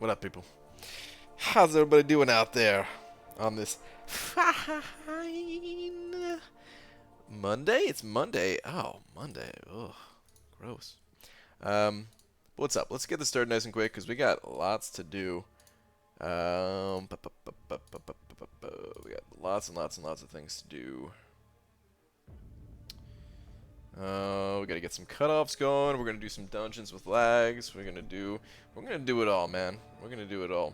What up, people? How's everybody doing out there on this fine Monday? It's Monday. Oh, Monday. Ugh, gross. What's up? Let's get this started nice and quick because we got lots to do. We got lots and lots and lots of things to do. We gotta get some cutoffs going. We're gonna do some dungeons with lags. We're gonna do it all, man. We're gonna do it all.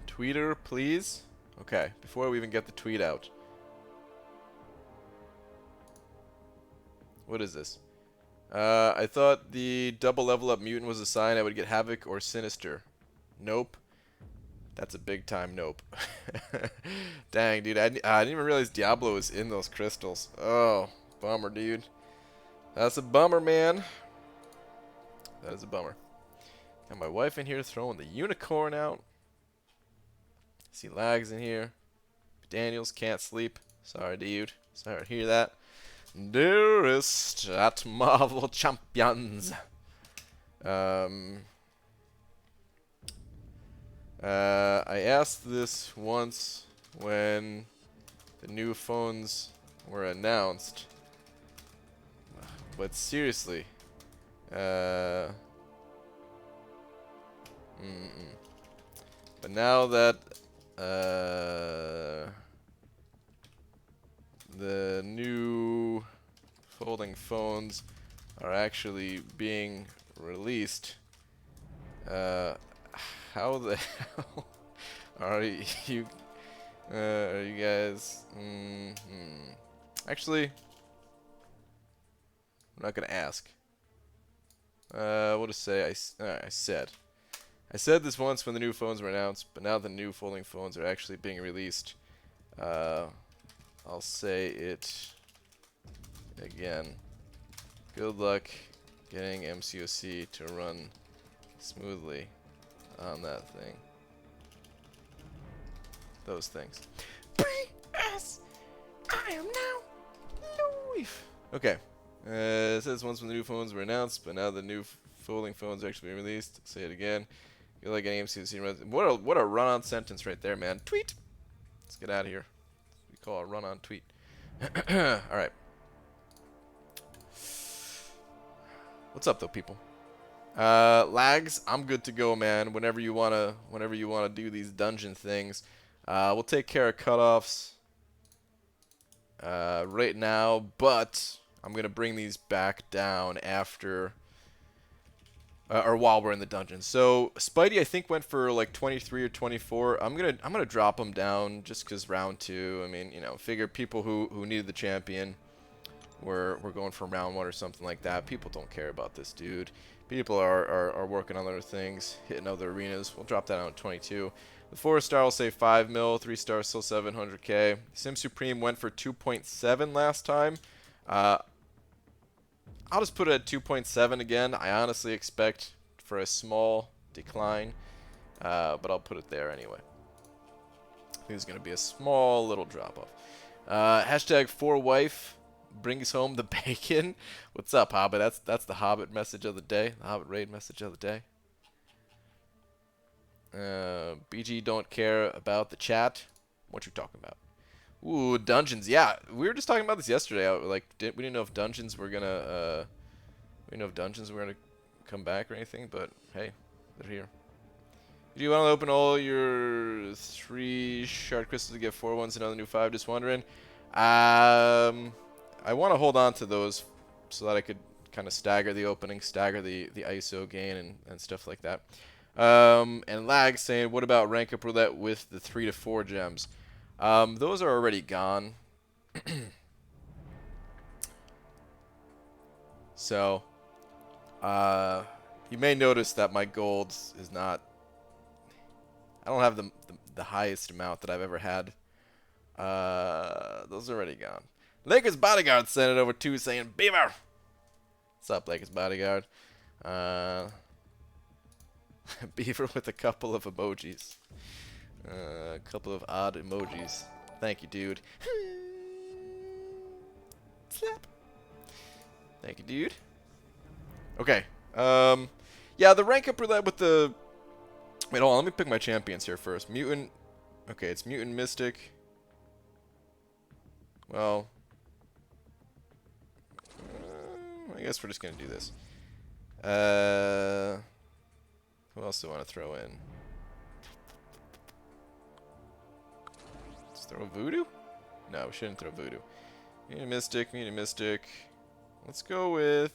Tweeter, please. Okay, before we even get the tweet out. What is this? I thought the double level up mutant was a sign I would get Havoc or Sinister. Nope. That's a big time nope. Dang, dude. I didn't even realize Diablo was in those crystals. Oh, bummer, dude. That's a bummer, man. That is a bummer. Got my wife in here throwing the unicorn out. See lags in here. Daniels can't sleep. Sorry, dude. Sorry to hear that. Dearest at Marvel Champions. I asked this once when the new phones were announced. But seriously. But now that the new folding phones are actually being released, how the hell are you guys? Actually, I'm not gonna ask. What to say? I said this once when the new phones were announced, but now the new folding phones are actually being released. I'll say it again. Good luck getting MCOC to run smoothly on that thing. Those things. P.S. I am now Leaf. Okay. It says once when the new phones were announced, but now the new folding phones are actually being released. I'll say it again. Good luck getting MCOC to run. What a run-on sentence right there, man. Tweet. Let's get out of here. We call a run-on tweet. All right. What's up, though, people? Lags, I'm good to go, man. Whenever you wanna do these dungeon things, we'll take care of cutoffs right now, but I'm gonna bring these back down after or while we're in the dungeon. So Spidey, I think, went for like 23 or 24. I'm gonna drop him down just because round 2. I mean, you know, figure people who needed the champion were going for round 1 or something like that. People don't care about this dude. People are working on other things, hitting other arenas. We'll drop that down to 22. The 4-star will say 5 mil. 3-star still 700k. Sim Supreme went for 2.7 last time. I'll just put it at 2.7 again. I honestly expect for a small decline, but I'll put it there anyway. I think it's going to be a small little drop-off. Hashtag 4wife brings home the bacon. What's up, Hobbit? That's the Hobbit message of the day. The Hobbit raid message of the day. BG don't care about the chat. What you talking about? Ooh, dungeons. Yeah, we were just talking about this yesterday. We didn't know if dungeons were gonna come back or anything, but hey, they're here. Do you want to open all your 3 shard crystals to get 4 ones and another new 5? Just wondering. I want to hold on to those so that I could kind of stagger the opening, stagger the ISO gain and stuff like that. And Lag saying, what about rank up roulette with the 3 to 4 gems? Those are already gone. So, you may notice that my gold is not... I don't have the highest amount that I've ever had. Those are already gone. Lakers Bodyguard sent it over too, saying, Beaver! What's up, Lakers Bodyguard? Beaver with a couple of emojis. A couple of odd emojis. Thank you, dude. Slap. Thank you, dude. Okay. Yeah, the rank up roulette with the Wait, hold on. Let me pick my champions here first. Mutant. Okay, it's Mutant Mystic. Well, I guess we're just going to do this. Who else do I want to throw in? Let's throw Voodoo? No, we shouldn't throw Voodoo. Mutant Mystic, Mutant Mystic. Let's go with...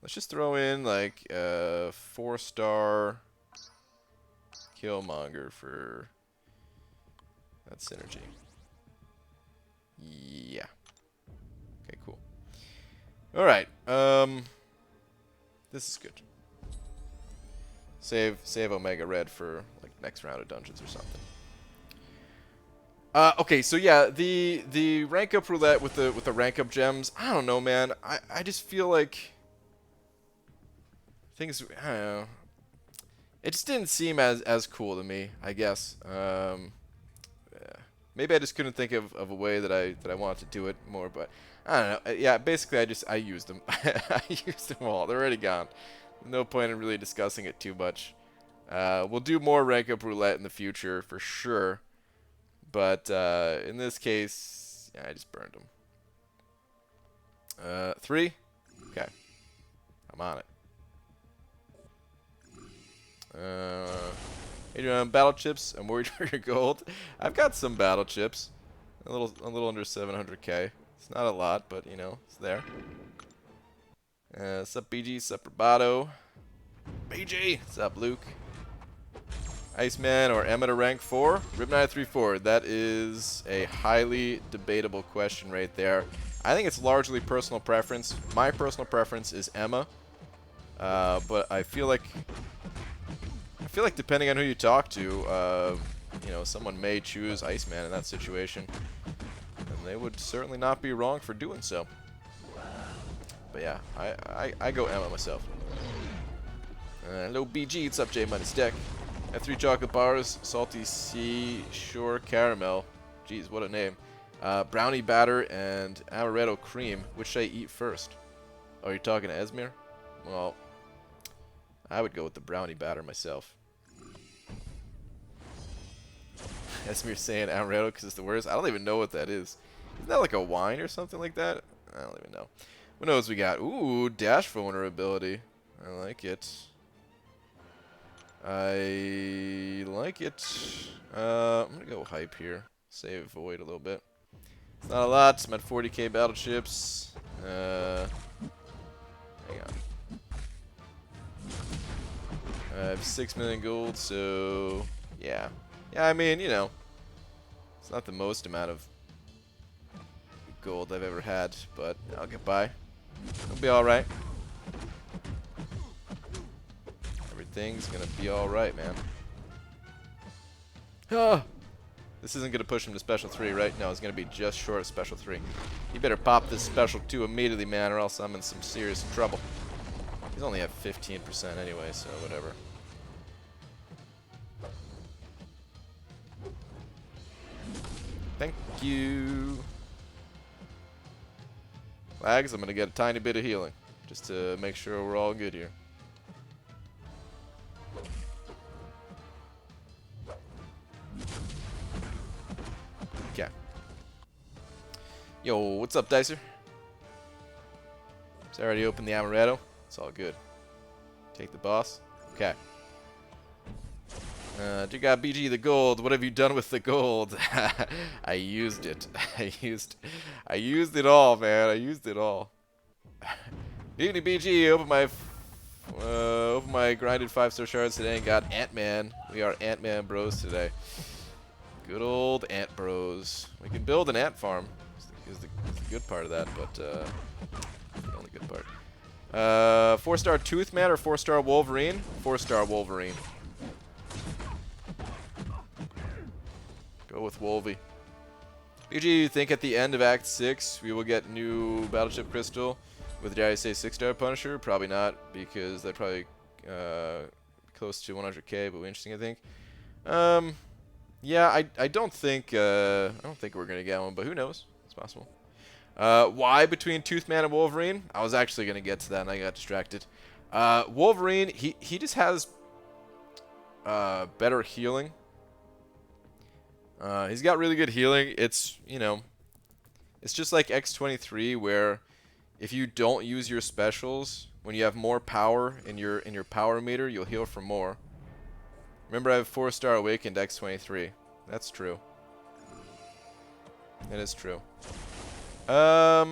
Let's just throw in, like, 4-star Killmonger for that synergy. Yeah. Okay, cool. Alright, this is good. Save Omega Red for, like, next round of dungeons or something. Okay, so yeah, the rank up roulette with the rank up gems, I don't know, man. I just feel like things, I don't know. It just didn't seem as cool to me, I guess. Yeah. Maybe I just couldn't think of a way that I wanted to do it more, but I don't know. Yeah, basically I used them. I used them all. They're already gone. No point in really discussing it too much. We'll do more rank up roulette in the future for sure, but in this case, yeah, I just burned them. 3. Okay, I'm on it. Battle chips. I'm worried for your gold. I've got some battle chips. A little under 700k. It's not a lot, but you know, it's there. Sup BG, sup Roboto. BG, sup Luke. Iceman or Emma to rank 4? Rib934. That is a highly debatable question right there. I think it's largely personal preference. My personal preference is Emma. But I feel like depending on who you talk to, you know, someone may choose Iceman in that situation, and they would certainly not be wrong for doing so. But yeah, I go Emma myself. Hello BG, what's up J Money Stack? I have 3 chocolate bars, salty seashore caramel. Jeez, what a name. Brownie batter and amaretto cream. Which should I eat first? Oh, you're talking to Esmir? Well, I would go with the brownie batter myself. Esmir's saying amaretto because it's the worst. I don't even know what that is. Isn't that like a wine or something like that? I don't even know. What else we got? Ooh, dash vulnerability. I like it. I like it. I'm gonna go hype here. Save void a little bit. It's not a lot. I'm at 40k battle chips. Hang on. I have 6 million gold, so yeah. Yeah, I mean, you know, it's not the most amount of gold I've ever had, but I'll get by. It'll be alright. Everything's gonna be alright, man. Ah! This isn't gonna push him to special 3, right? No, it's gonna be just short of special 3. You better pop this special 2 immediately, man, or else I'm in some serious trouble. He's only at 15% anyway, so whatever. Thank you. Lags, I'm gonna get a tiny bit of healing, just to make sure we're all good here. Okay. Yo, what's up, Dicer? So I already opened the amaretto. It's all good. Take the boss. Okay. Do got BG the gold. What have you done with the gold? I used it. I used it all, man. I used it all. Evening BG. Open my grinded 5-star shards today and got Ant-Man. We are Ant-Man bros today. Good old Ant bros. We can build an ant farm. Is the good part of that, but the only good part. 4-star Toothman or 4-star Wolverine? 4-star Wolverine. Go with Wolvie. BG, you think at the end of Act 6 we will get new Battleship Crystal with, dare I say, 6-star Punisher? Probably not, because they're probably close to 100k, but interesting, I think. Yeah, I don't think we're gonna get one, but who knows? It's possible. Why between Toothman and Wolverine? I was actually gonna get to that and I got distracted. Wolverine, he just has better healing. He's got really good healing. It's, you know, it's just like X-23 where if you don't use your specials, when you have more power in your power meter, you'll heal for more. Remember, I have 4-star awakened X-23. That's true. It is true. How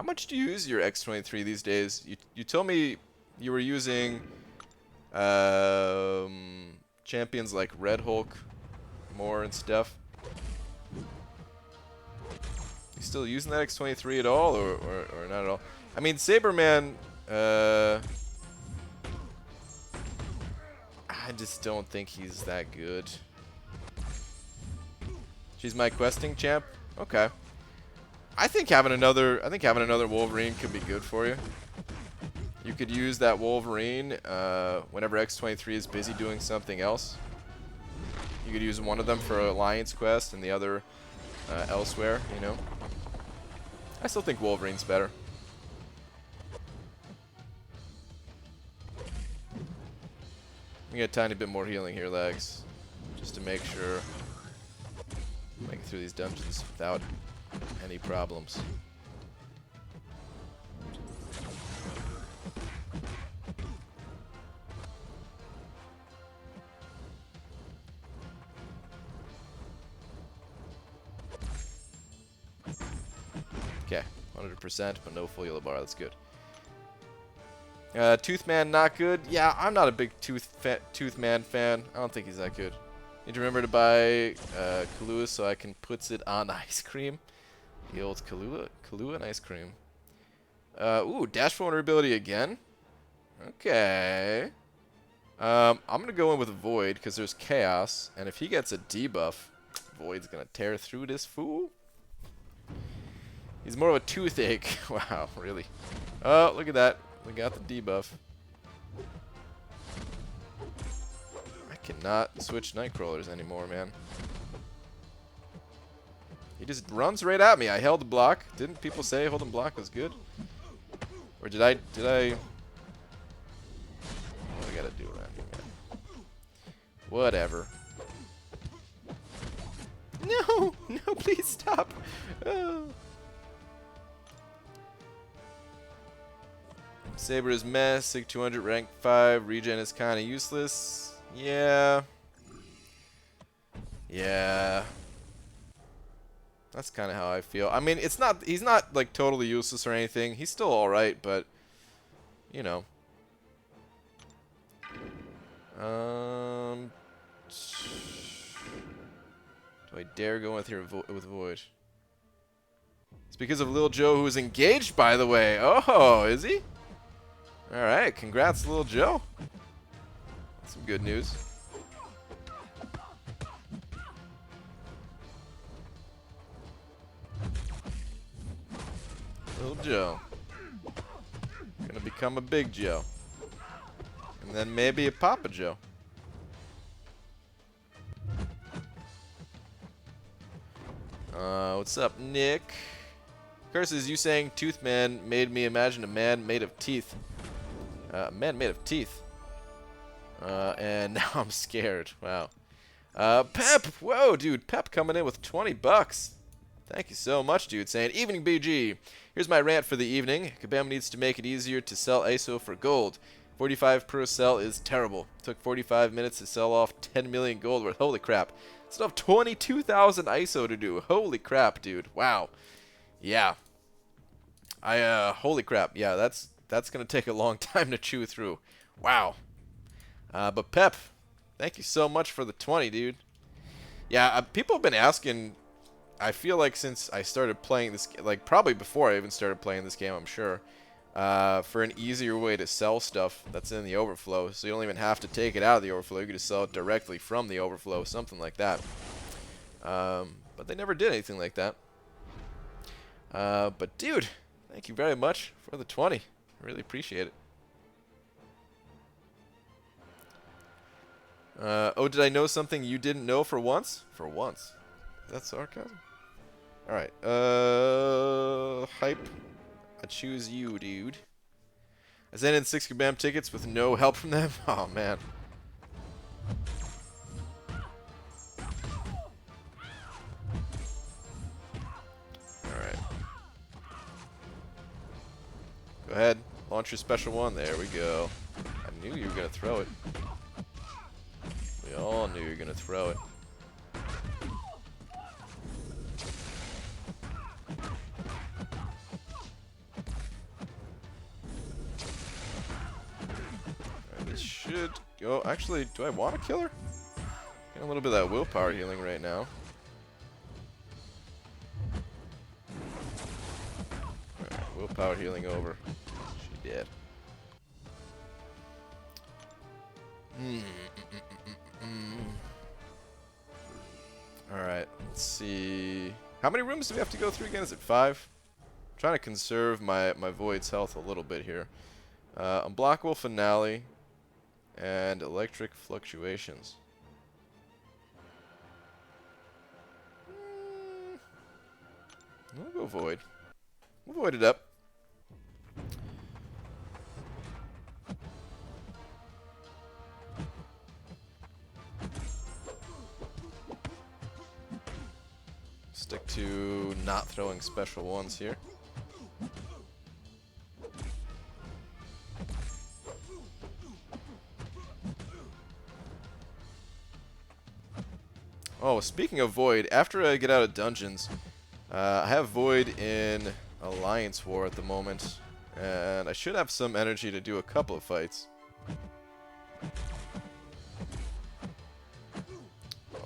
much do you use your X-23 these days? You told me you were using champions like Red Hulk more and stuff. You still using that X-23 at all, or not at all? I mean, Saberman, I just don't think he's that good. She's my questing champ? Okay. I think having another Wolverine could be good for you. You could use that Wolverine whenever X-23 is busy doing something else. You could use one of them for Alliance quest and the other elsewhere, you know. I still think Wolverine's better. We get a tiny bit more healing here, Legs, just to make sure make it through these dungeons without any problems. Okay, 100%, but no full yellow bar. That's good. Toothman, not good. Yeah, I'm not a big Toothman fan. I don't think he's that good. Need to remember to buy Kahlua so I can put it on ice cream. The old Kahlua and ice cream. Ooh, dash vulnerability again. Okay. I'm gonna go in with Void because there's chaos, and if he gets a debuff, Void's gonna tear through this fool. He's more of a toothache. Wow, really? Oh, look at that. We got the debuff. I cannot switch Nightcrawlers anymore, man. He just runs right at me. I held the block. Didn't people say holding block was good? Or did I? What do I gotta do around here, man? Whatever. No! No, please stop! Oh. Saber is mess, Sig 200, rank 5, regen is kind of useless. Yeah. Yeah. That's kind of how I feel. I mean, it's not, he's not like totally useless or anything. He's still alright, but, you know. Do I dare go with here with Void? It's because of Lil Joe, who is engaged, by the way. Oh, is he? Alright, congrats, Lil Joe. That's some good news. Lil Joe. Gonna become a big Joe. And then maybe a Papa Joe. What's up, Nick? Curses, you saying Toothman made me imagine a man made of teeth. A man made of teeth. And now I'm scared. Wow. Pep! Whoa, dude. Pep coming in with 20 bucks. Thank you so much, dude. Saying, evening BG. Here's my rant for the evening. Kabam needs to make it easier to sell ISO for gold. 45 per sell is terrible. Took 45 minutes to sell off 10 million gold worth. Holy crap. Still have 22,000 ISO to do. Holy crap, dude. Wow. Yeah. Holy crap. Yeah, that's going to take a long time to chew through. Wow. But Pep, thank you so much for the 20, dude. Yeah, people have been asking, I feel like since I started playing this, like probably before I even started playing this game, I'm sure, for an easier way to sell stuff that's in the overflow. So you don't even have to take it out of the overflow. You can just sell it directly from the overflow, something like that. But they never did anything like that. But dude, thank you very much for the 20. I really appreciate it. Oh, did I know something you didn't know for once? For once. Is that sarcasm? Alright. Hype. I choose you, dude. I sent in 6 Kabam tickets with no help from them. Oh, man. Alright. Go ahead. Launch your special one. There we go. I knew you were going to throw it. We all knew you were going to throw it. This should go. Actually, do I want to kill her? Getting a little bit of that willpower healing right now. Alright, willpower healing over. She did. Alright, let's see. How many rooms do we have to go through again? Is it 5? I'm trying to conserve my Void's health a little bit here. Unblockable Finale and Electric Fluctuations. We'll go Void. We'll Void it up. Stick to not throwing special ones here. Oh, speaking of Void, after I get out of dungeons, I have Void in Alliance War at the moment, and I should have some energy to do a couple of fights.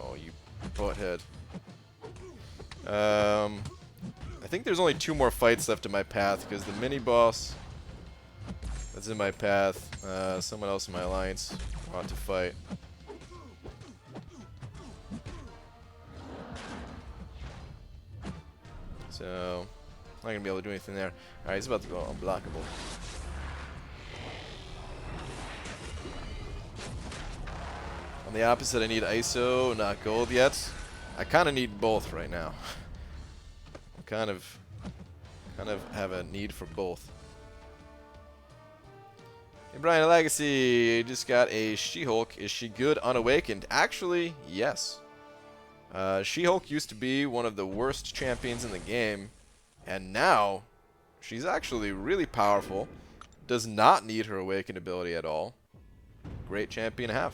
Oh, you butthead. I think there's only 2 more fights left in my path, because the mini-boss that's in my path, someone else in my alliance want to fight. So, not going to be able to do anything there. Alright, he's about to go unblockable. On the opposite, I need ISO, not gold yet. I kind of need both right now. I kind of have a need for both. Hey Brian, Legacy just got a She-Hulk. Is she good unawakened? Actually, yes. She-Hulk used to be one of the worst champions in the game, and now she's actually really powerful. Does not need her awakened ability at all. Great champion to have.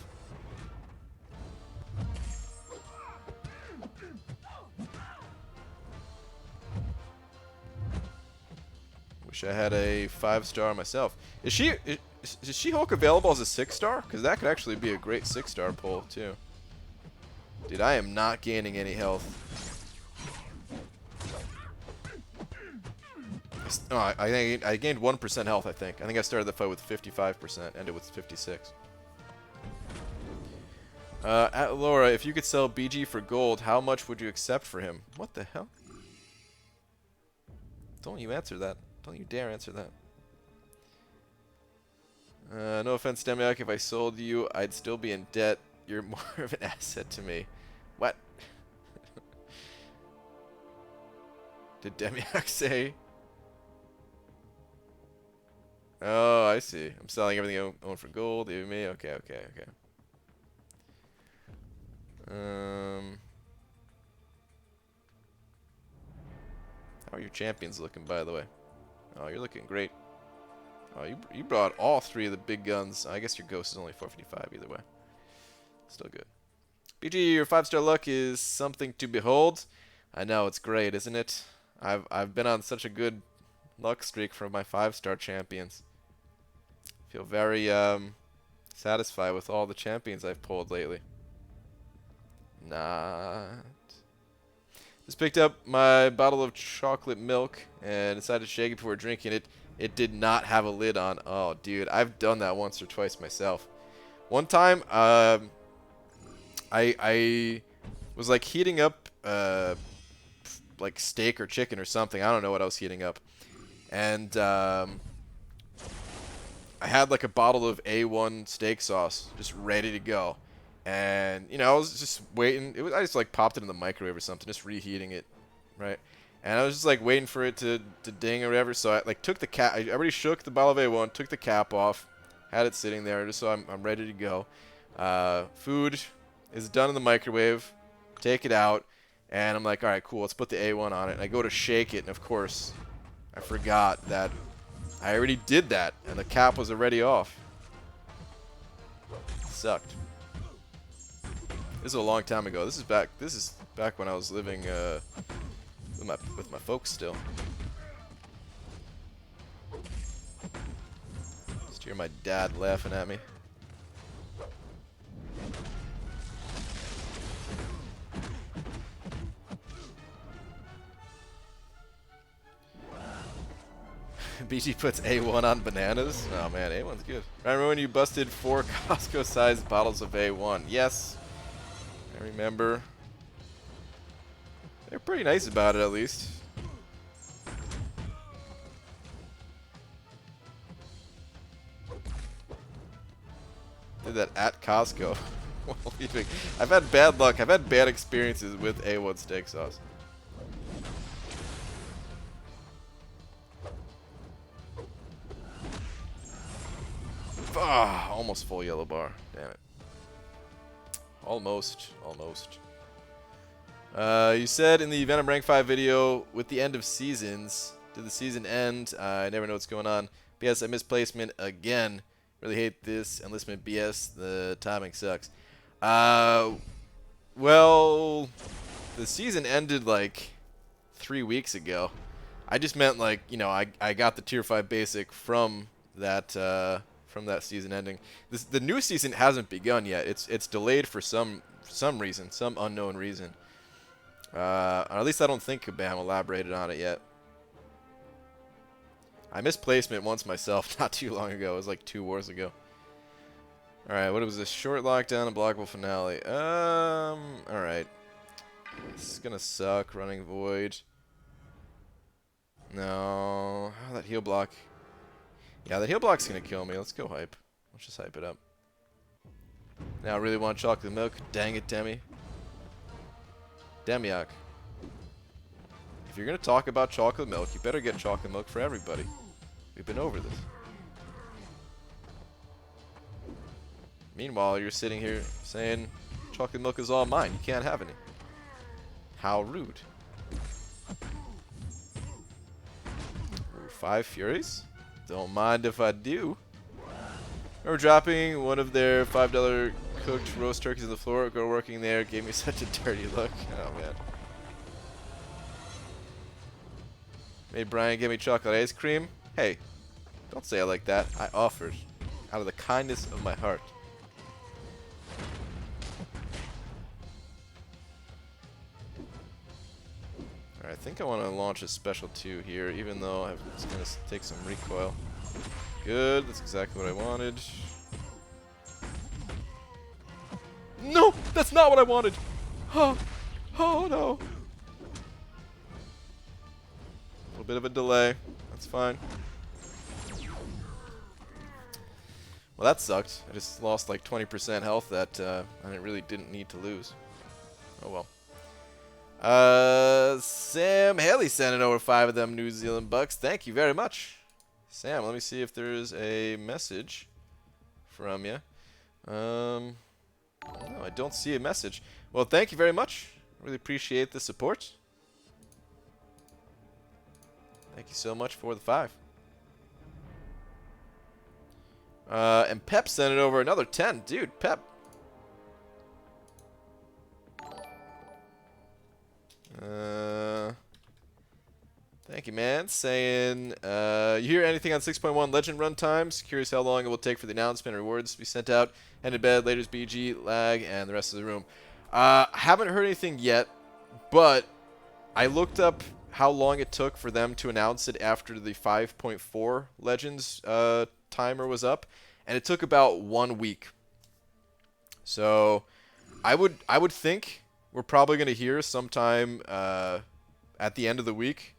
Wish I had a 5-star myself. Is She-Hulk available as a 6-star? Because that could actually be a great 6-star pull too. Dude, I am not gaining any health. Oh, I gained 1% health, I think. I think I started the fight with 55%, ended with 56. At Laura, if you could sell BG for gold, how much would you accept for him? What the hell? Don't you answer that. Don't you dare answer that. No offense, Demiak, if I sold you, I'd still be in debt. You're more of an asset to me. What? Did Demiak say? Oh, I see. I'm selling everything I own for gold. Even me? Okay. How are your champions looking, by the way? Oh, you're looking great. Oh, you brought all 3 of the big guns. I guess your ghost is only 455 either way. Still good. BG, your 5-star luck is something to behold. I know, it's great, isn't it? I've been on such a good luck streak for my 5-star champions. Feel very satisfied with all the champions I've pulled lately. Not. Just picked up my bottle of chocolate milk and decided to shake it before drinking it. It did not have a lid on. Oh, dude, I've done that once or twice myself. One time, I was like heating up like steak or chicken or something. I don't know what I was heating up. And I had like a bottle of A1 steak sauce just ready to go. And, you know, I was just waiting. I just like popped it in the microwave or something, just reheating it, right? And I was just like waiting for it to ding or whatever. So I like took the cap. I already shook the bottle of A1, took the cap off, had it sitting there just so I'm ready to go. Food is done in the microwave. Take it out, and I'm like, all right, cool. Let's put the A1 on it. And I go to shake it, and of course, I forgot that I already did that, and the cap was already off. Sucked. This is a long time ago. This is back when I was living with my folks still. Just hear my dad laughing at me. BG puts A1 on bananas. Oh man, A1's good. Remember when you busted 4 Costco-sized bottles of A1? Yes, I remember. They're pretty nice about it, at least. Did that at Costco. I've had bad luck. I've had bad experiences with A1 steak sauce. Ah, almost full yellow bar. Damn it. Almost. You said in the Venom Rank 5 video, with the end of seasons, did the season end? I never know what's going on. BS, I missed placement again. Really hate this enlistment BS. The timing sucks. Well, the season ended like 3 weeks ago. I just meant like, you know, I got the tier 5 basic from that season ending. The new season hasn't begun yet. It's delayed for some reason, some unknown reason. Or at least I don't think Kabam elaborated on it yet. I missed placement once myself not too long ago. It was like 2 wars ago. Alright, what was this? Short lockdown and blockable finale. Alright. This is gonna suck. Running void. No. Oh, that heal block. Yeah, that heal block's gonna kill me. Let's go hype. Let's just hype it up. Now I really want chocolate milk. Dang it, Demi. Demiak. If you're gonna talk about chocolate milk, you better get chocolate milk for everybody. We've been over this. Meanwhile, you're sitting here saying chocolate milk is all mine. You can't have any. How rude. Ooh, 5 Furies? Don't mind if I do. Remember dropping one of their $5 cooked roast turkeys on the floor? A girl working there gave me such a dirty look. Oh, man. Made Brian give me chocolate ice cream. Hey, don't say it like that. I offered out of the kindness of my heart. Alright, I think I want to launch a special 2 here, even though it's going to take some recoil. Good, that's exactly what I wanted. No, that's not what I wanted. Oh, oh no. A little bit of a delay. That's fine. Well, that sucked. I just lost like 20% health that I really didn't need to lose. Oh well. Sam Haley sent it over 5 of them New Zealand bucks. Thank you very much. Sam, let me see if there's a message from you. No, I don't see a message. Well, thank you very much. Really appreciate the support. Thank you so much for the 5. And Pep sent it over another 10. Dude, Pep. Thank you, man. Saying, you hear anything on 6.1 Legend run times? Curious how long it will take for the announcement and rewards to be sent out. Head to bed, later's BG, lag, and the rest of the room. Haven't heard anything yet, but I looked up how long it took for them to announce it after the 5.4 Legends timer was up, and it took about 1 week. So I would think we're probably going to hear sometime at the end of the week.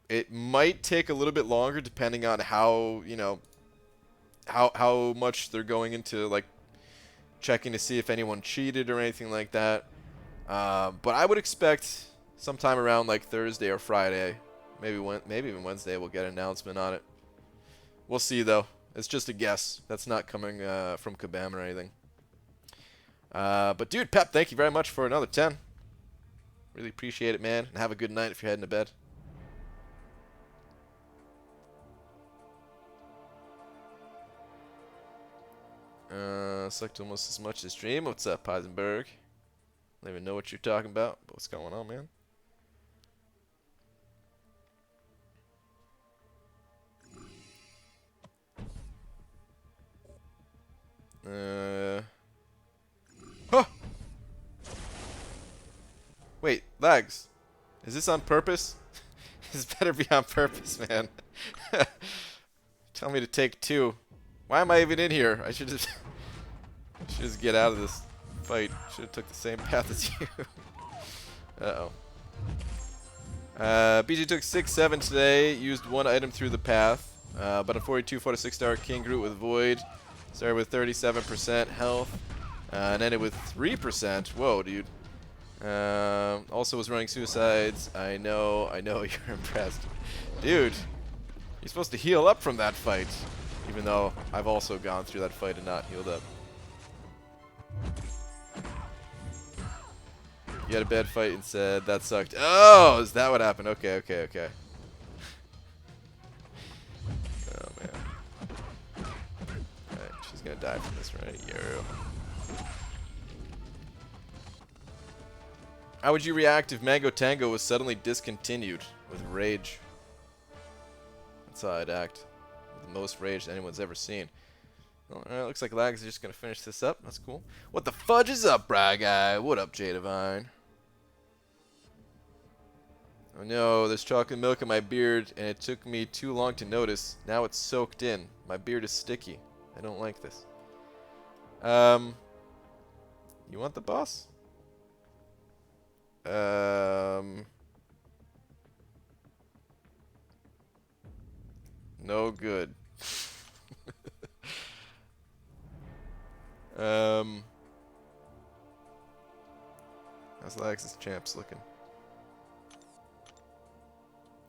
It might take a little bit longer depending on how, you know, how much they're going into, like, checking to see if anyone cheated or anything like that. But I would expect sometime around like Thursday or Friday. Maybe even Wednesday we'll get an announcement on it. We'll see though. It's just a guess. That's not coming from Kabam or anything. But dude, Pep, thank you very much for another 10. Really appreciate it, man. And have a good night if you're heading to bed. Sucked almost as much as Dream. What's up, Heisenberg? I don't even know what you're talking about, but what's going on, man? Huh! Wait, lags. Is this on purpose? This better be on purpose, man. Tell me to take 2. Why am I even in here? I should just get out of this fight. Should have took the same path as you. Uh-oh. BG took 6-7 today. Used 1 item through the path. But a 42-46 star King Groot with Void. Started with 37% health. And ended with 3%. Whoa, dude. Also was running suicides. I know you're impressed. Dude, you're supposed to heal up from that fight. Even though I've also gone through that fight and not healed up. You had a bad fight and said that sucked. Oh, is that what happened? Okay, okay, okay. Oh, man. Alright, she's gonna die from this, right? Yo. How would you react if Mango Tango was suddenly discontinued with rage? That's how I'd act. With the most rage anyone's ever seen. Well, alright, looks like Lags is just gonna finish this up. That's cool. What the fudge is up, Bry Guy? What up, J Divine? Oh no, there's chocolate milk in my beard, and it took me too long to notice. Now it's soaked in. My beard is sticky. I don't like this. You want the boss? No good. How's Lax's champs looking?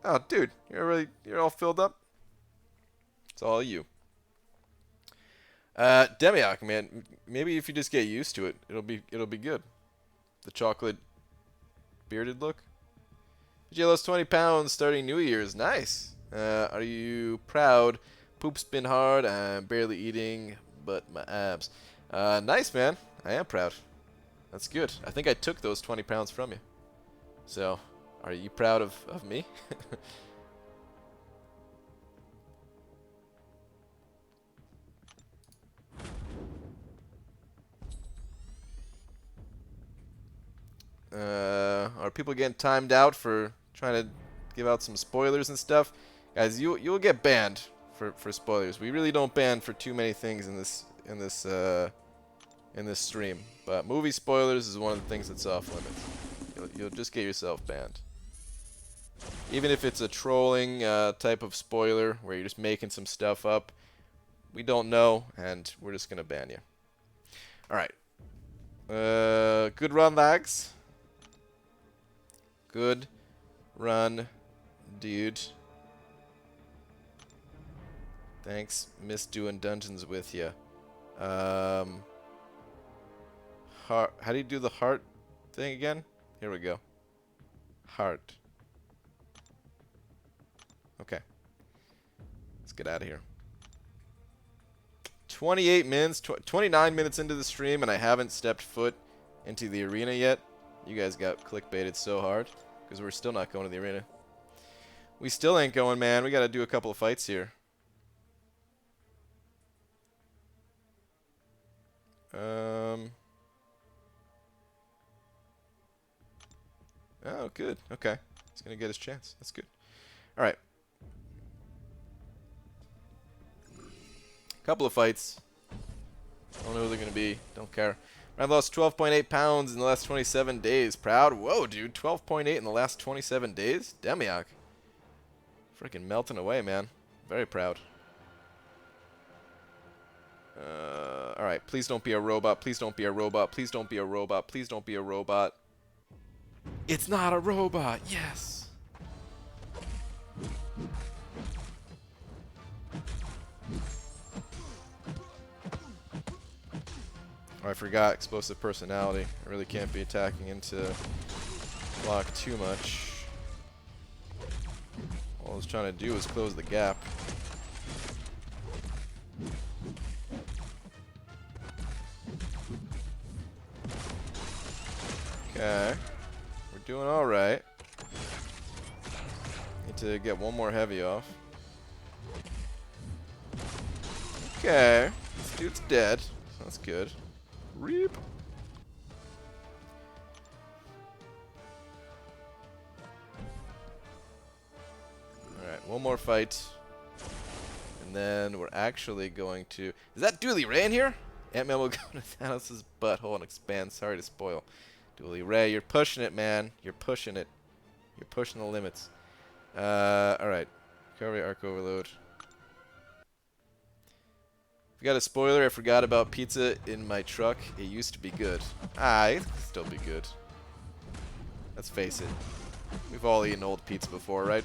Oh, dude, you're all filled up. It's all you. Demiok, man, maybe if you just get used to it, it'll be good. The chocolate bearded look. You lost 20 pounds starting New Year's. Nice. Are you proud? Poop's been hard. I'm barely eating, but my abs. Nice, man. I am proud. That's good. I think I took those 20 pounds from you. So, are you proud of me? Are people getting timed out for trying to give out some spoilers and stuff? Guys, you'll get banned for spoilers. We really don't ban for too many things in this stream, but movie spoilers is one of the things that's off limits. You'll just get yourself banned. Even if it's a trolling type of spoiler where you're just making some stuff up, we don't know, and we're just gonna ban you. All right. Good run, Lags. Good run, dude. Thanks, miss doing dungeons with you. How do you do the heart thing again? Here we go. Heart. Okay. Let's get out of here. 28 minutes, 29 minutes into the stream, and I haven't stepped foot into the arena yet. You guys got clickbaited so hard because we're still not going to the arena. We still ain't going, man. We got to do a couple of fights here. Oh, good. Okay. He's going to get his chance. That's good. All right. Couple of fights. Don't know who they're going to be. Don't care. I lost 12.8 pounds in the last 27 days. Proud? Whoa, dude. 12.8 in the last 27 days? Demiok. Freaking melting away, man. Very proud. Alright. Please don't be a robot. Please don't be a robot. Please don't be a robot. Please don't be a robot. It's not a robot. Yes. Oh, I forgot explosive personality. I really can't be attacking into block too much. All I was trying to do was close the gap. Okay. We're doing alright. Need to get one more heavy off. Okay. This dude's dead. That's good. Reap. Alright, one more fight. And then we're actually going to... Is that Dooley Ray in here? Ant-Man will go to Thanos' butthole and expand. Sorry to spoil. Dooley Ray, you're pushing it, man. You're pushing it. You're pushing the limits. Alright. Recovery arc overload. If you got a spoiler, I forgot about pizza in my truck. It used to be good. Ah, it can still be good. Let's face it. We've all eaten old pizza before, right?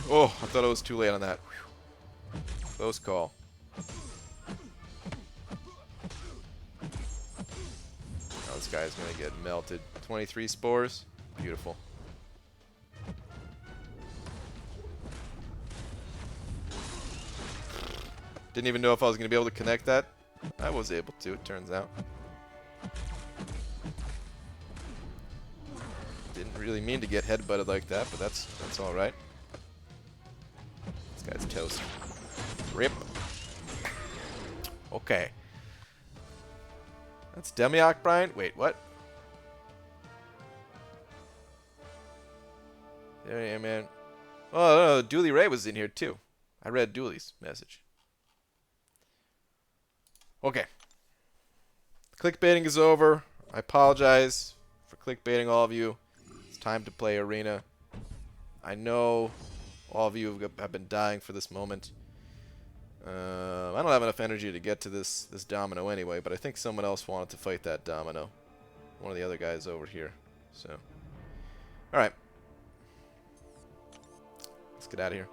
Oh, I thought it was too late on that. Whew. Close call. Oh, this guy's gonna get melted. 23 spores. Beautiful. Didn't even know if I was gonna be able to connect that. I was able to, it turns out. Didn't really mean to get headbutted like that, but that's all right. This guy's toast. Rip. Okay. That's Demioc, Brian? Wait, what? Yeah, man. Oh, no, Dooley Ray was in here, too. I read Dooley's message. Okay. Clickbaiting is over. I apologize for clickbaiting all of you. It's time to play Arena. I know all of you have been dying for this moment. I don't have enough energy to get to this domino anyway, but I think someone else wanted to fight that domino. One of the other guys over here. So, alright. Let's get out of here.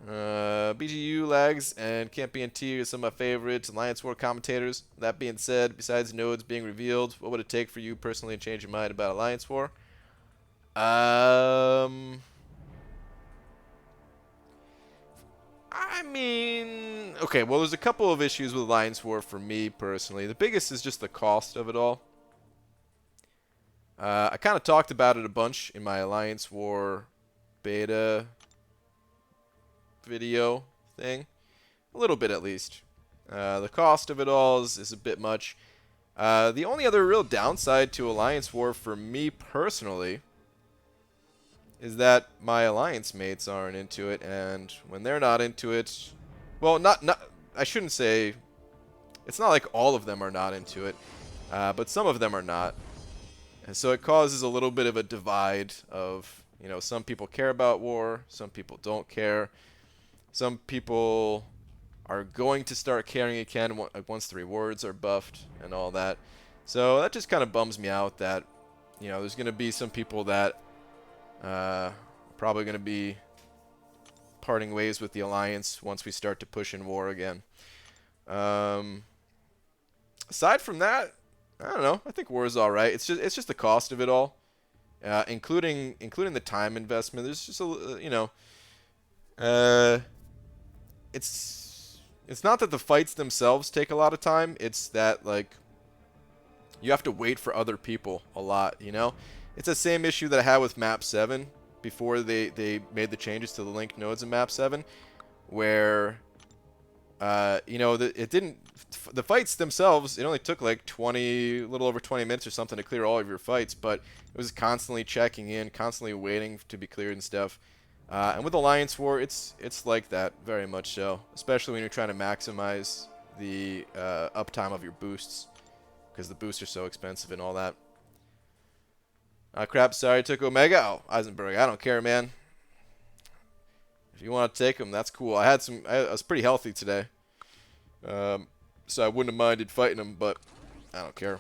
BGU, Lags, and Can't Be in T are some of my favorites Alliance War commentators. That being said, besides nodes being revealed, what would it take for you personally to change your mind about Alliance War? I mean, okay, well, there's a couple of issues with Alliance War for me personally. The biggest is just the cost of it all. I kind of talked about it a bunch in my Alliance War beta video thing. A little bit, at least. The cost of it all is a bit much. The only other real downside to Alliance War for me personally is that my alliance mates aren't into it, and when they're not into it, well, I shouldn't say, it's not like all of them are not into it, but some of them are not. And so it causes a little bit of a divide of, you know, some people care about war, some people don't care. Some people are going to start caring again once the rewards are buffed and all that. So that just kind of bums me out that, you know, there's going to be some people that probably going to be parting ways with the Alliance once we start to push in war again. Aside from that, I don't know. I think war is all right. It's just the cost of it all, including the time investment. There's just a, you know, it's not that the fights themselves take a lot of time. It's that, like, you have to wait for other people a lot, you know? It's the same issue that I had with Map 7 before they made the changes to the linked nodes in Map 7, where, you know, the fights themselves, it only took like a little over 20 minutes or something to clear all of your fights, but it was constantly checking in, constantly waiting to be cleared and stuff. And with Alliance War, it's like that, very much so, especially when you're trying to maximize the uptime of your boosts, because the boosts are so expensive and all that. Crap, sorry, I took Omega. Oh, Eisenberg, I don't care, man. If you want to take them, that's cool. I was pretty healthy today, so I wouldn't have minded fighting them, but I don't care.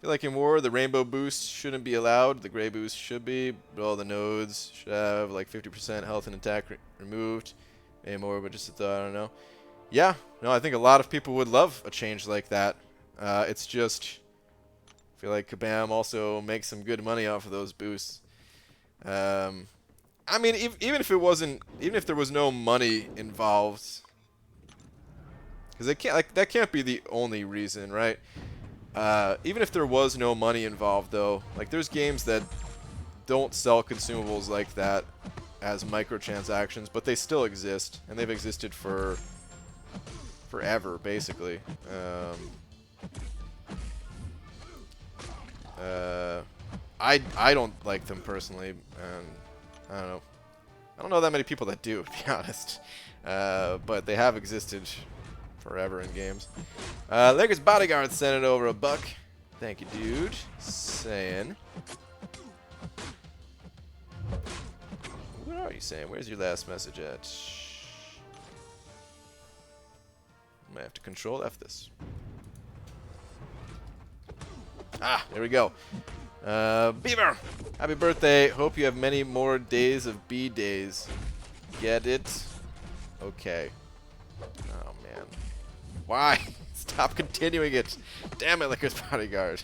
feel like in War, the rainbow boost shouldn't be allowed. The gray boost should be, but all the nodes should have like 50% health and attack removed. Maybe more, but just a thought, I don't know. Yeah, no, I think a lot of people would love a change like that. It's just, I feel like Kabam also makes some good money off of those boosts. I mean, even if it wasn't, even if there was no money involved, because that can't be the only reason, right? Even if there was no money involved, though, like there's games that don't sell consumables like that as microtransactions, but they still exist, and they've existed for forever, basically. I don't like them personally, and I don't know. I don't know that many people that do, to be honest. But they have existed forever in games. Lakers Bodyguard sent it over $1. Thank you, dude. Saying. What are you saying? Where's your last message at? I might have to control F this. Ah, there we go. Beaver! Happy birthday. Hope you have many more days of B days. Get it? Okay. Oh, man. Why? Stop continuing it. Damn it, Liquor's Bodyguard.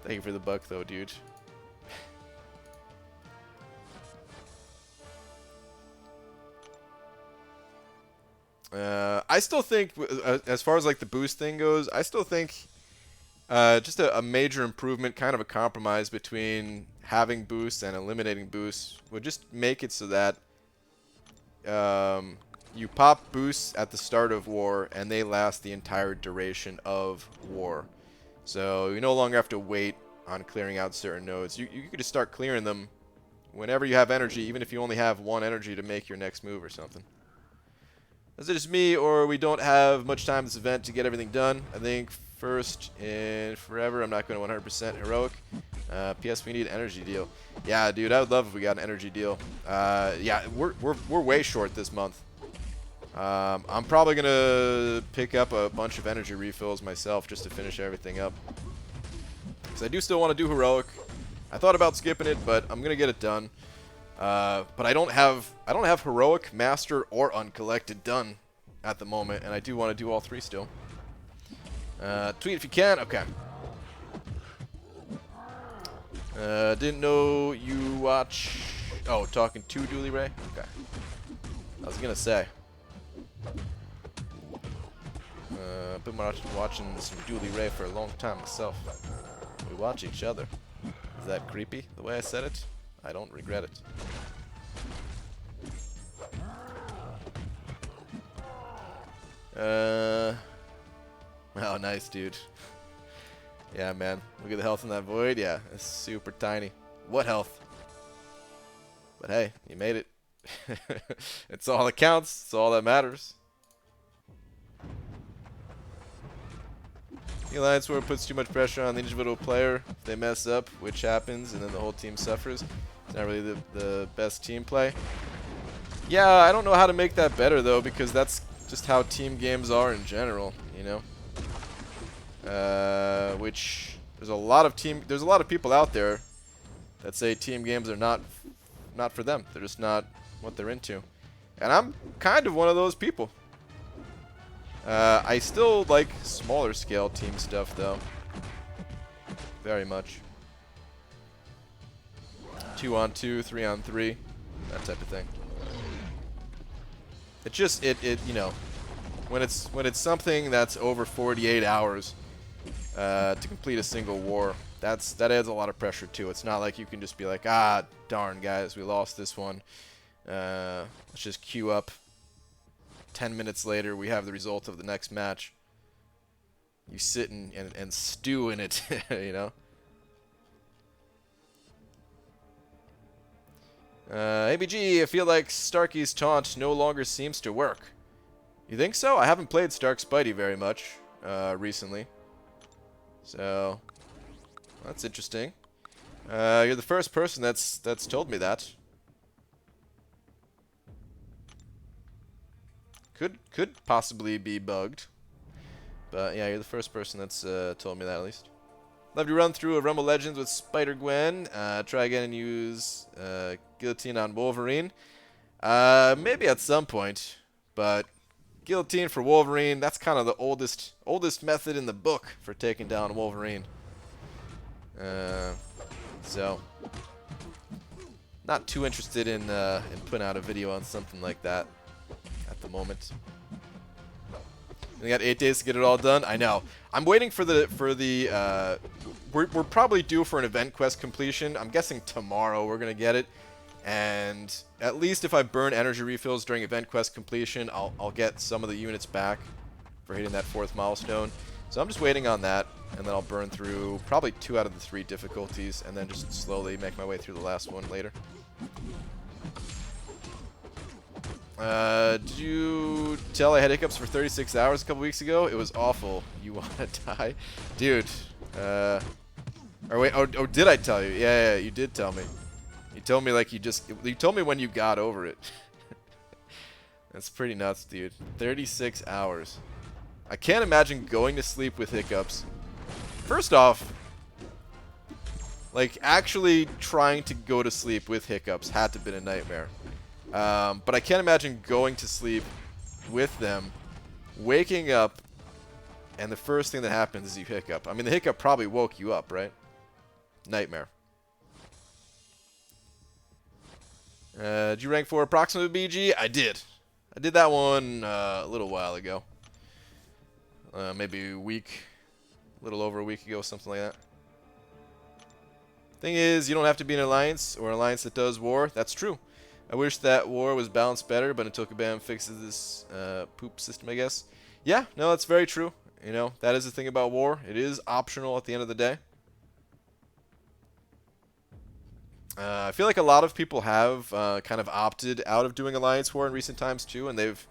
Thank you for the $1, though, dude. I still think, as far as like the boost thing goes, I still think just a major improvement, kind of a compromise between having boosts and eliminating boosts would just make it so that you pop boosts at the start of War and they last the entire duration of War. So you no longer have to wait on clearing out certain nodes. You could just start clearing them whenever you have energy, even if you only have 1 energy to make your next move or something. Is it just me, or we don't have much time this event to get everything done? I think first in forever, I'm not going to 100% heroic. PS, we need an energy deal. Yeah, dude, I would love if we got an energy deal. Yeah, we're way short this month. I'm probably going to pick up a bunch of energy refills myself just to finish everything up. Because I do still want to do heroic. I thought about skipping it, but I'm going to get it done. But I don't have heroic, master, or uncollected done at the moment, and I do want to do all 3 still. Tweet if you can. Okay. Didn't know you watch. Oh, talking to Dooley Ray. Okay. I was gonna say. Been watching some Dooley Ray for a long time myself. We watch each other. Is that creepy? The way I said it? I don't regret it. Oh, nice, dude. Yeah, man. Look at the health in that void. Yeah, it's super tiny. What health? But hey, you made it. It's all that counts. It's all that matters. The Alliance War puts too much pressure on the individual player. If they mess up, which happens, and then the whole team suffers. It's not really the best team play. Yeah, I don't know how to make that better, though, because that's just how team games are in general, you know? Which there's a lot of people out there that say team games are not for them. They're just not what they're into. And I'm kind of one of those people. I still like smaller scale team stuff, though. Very much. 2-on-2, 3-on-3, that type of thing. It just you know, when it's something that's over 48 hours to complete a single war, that adds a lot of pressure too. It's not like you can just be like, ah, darn guys, we lost this one. Let's just queue up. 10 minutes later, we have the result of the next match. You sit and stew in it, you know. ABG, I feel like Starkey's taunt no longer seems to work. You think so? I haven't played Stark Spidey very much recently. So, that's interesting. You're the first person that's told me that. Could possibly be bugged. But yeah, you're the first person that's told me that at least. Love to run through a Rumble Legends with Spider-Gwen. Try again and use Guillotine on Wolverine. Maybe at some point, but Guillotine for Wolverine, that's kind of the oldest method in the book for taking down Wolverine. So, not too interested in putting out a video on something like that at the moment. We got 8 days to get it all done. I know. I'm waiting for the we're probably due for an event quest completion. I'm guessing tomorrow we're gonna get it, and at least if I burn energy refills during event quest completion, I'll get some of the units back for hitting that 4th milestone. So I'm just waiting on that, and then I'll burn through probably 2 out of the 3 difficulties, and then just slowly make my way through the last one later. Did you tell I had hiccups for 36 hours a couple weeks ago? It was awful. You want to die? Dude. Or wait, oh, did I tell you? Yeah, you did tell me. You told me like you told me when you got over it. That's pretty nuts, dude. 36 hours. I can't imagine going to sleep with hiccups. First off, like actually trying to go to sleep with hiccups had to have been a nightmare. But I can't imagine going to sleep with them, waking up, and the first thing that happens is you hiccup. I mean, the hiccup probably woke you up, right? Nightmare. Did you rank for approximate BG? I did. I did that one a little while ago. Maybe a week, a little over a week ago, something like that. Thing is, you don't have to be an alliance or an alliance that does war. That's true. I wish that war was balanced better, but until Kabam fixes this poop system, I guess. Yeah, no, that's very true. You know, that is the thing about war. It is optional at the end of the day. I feel like a lot of people have kind of opted out of doing Alliance War in recent times too, and they've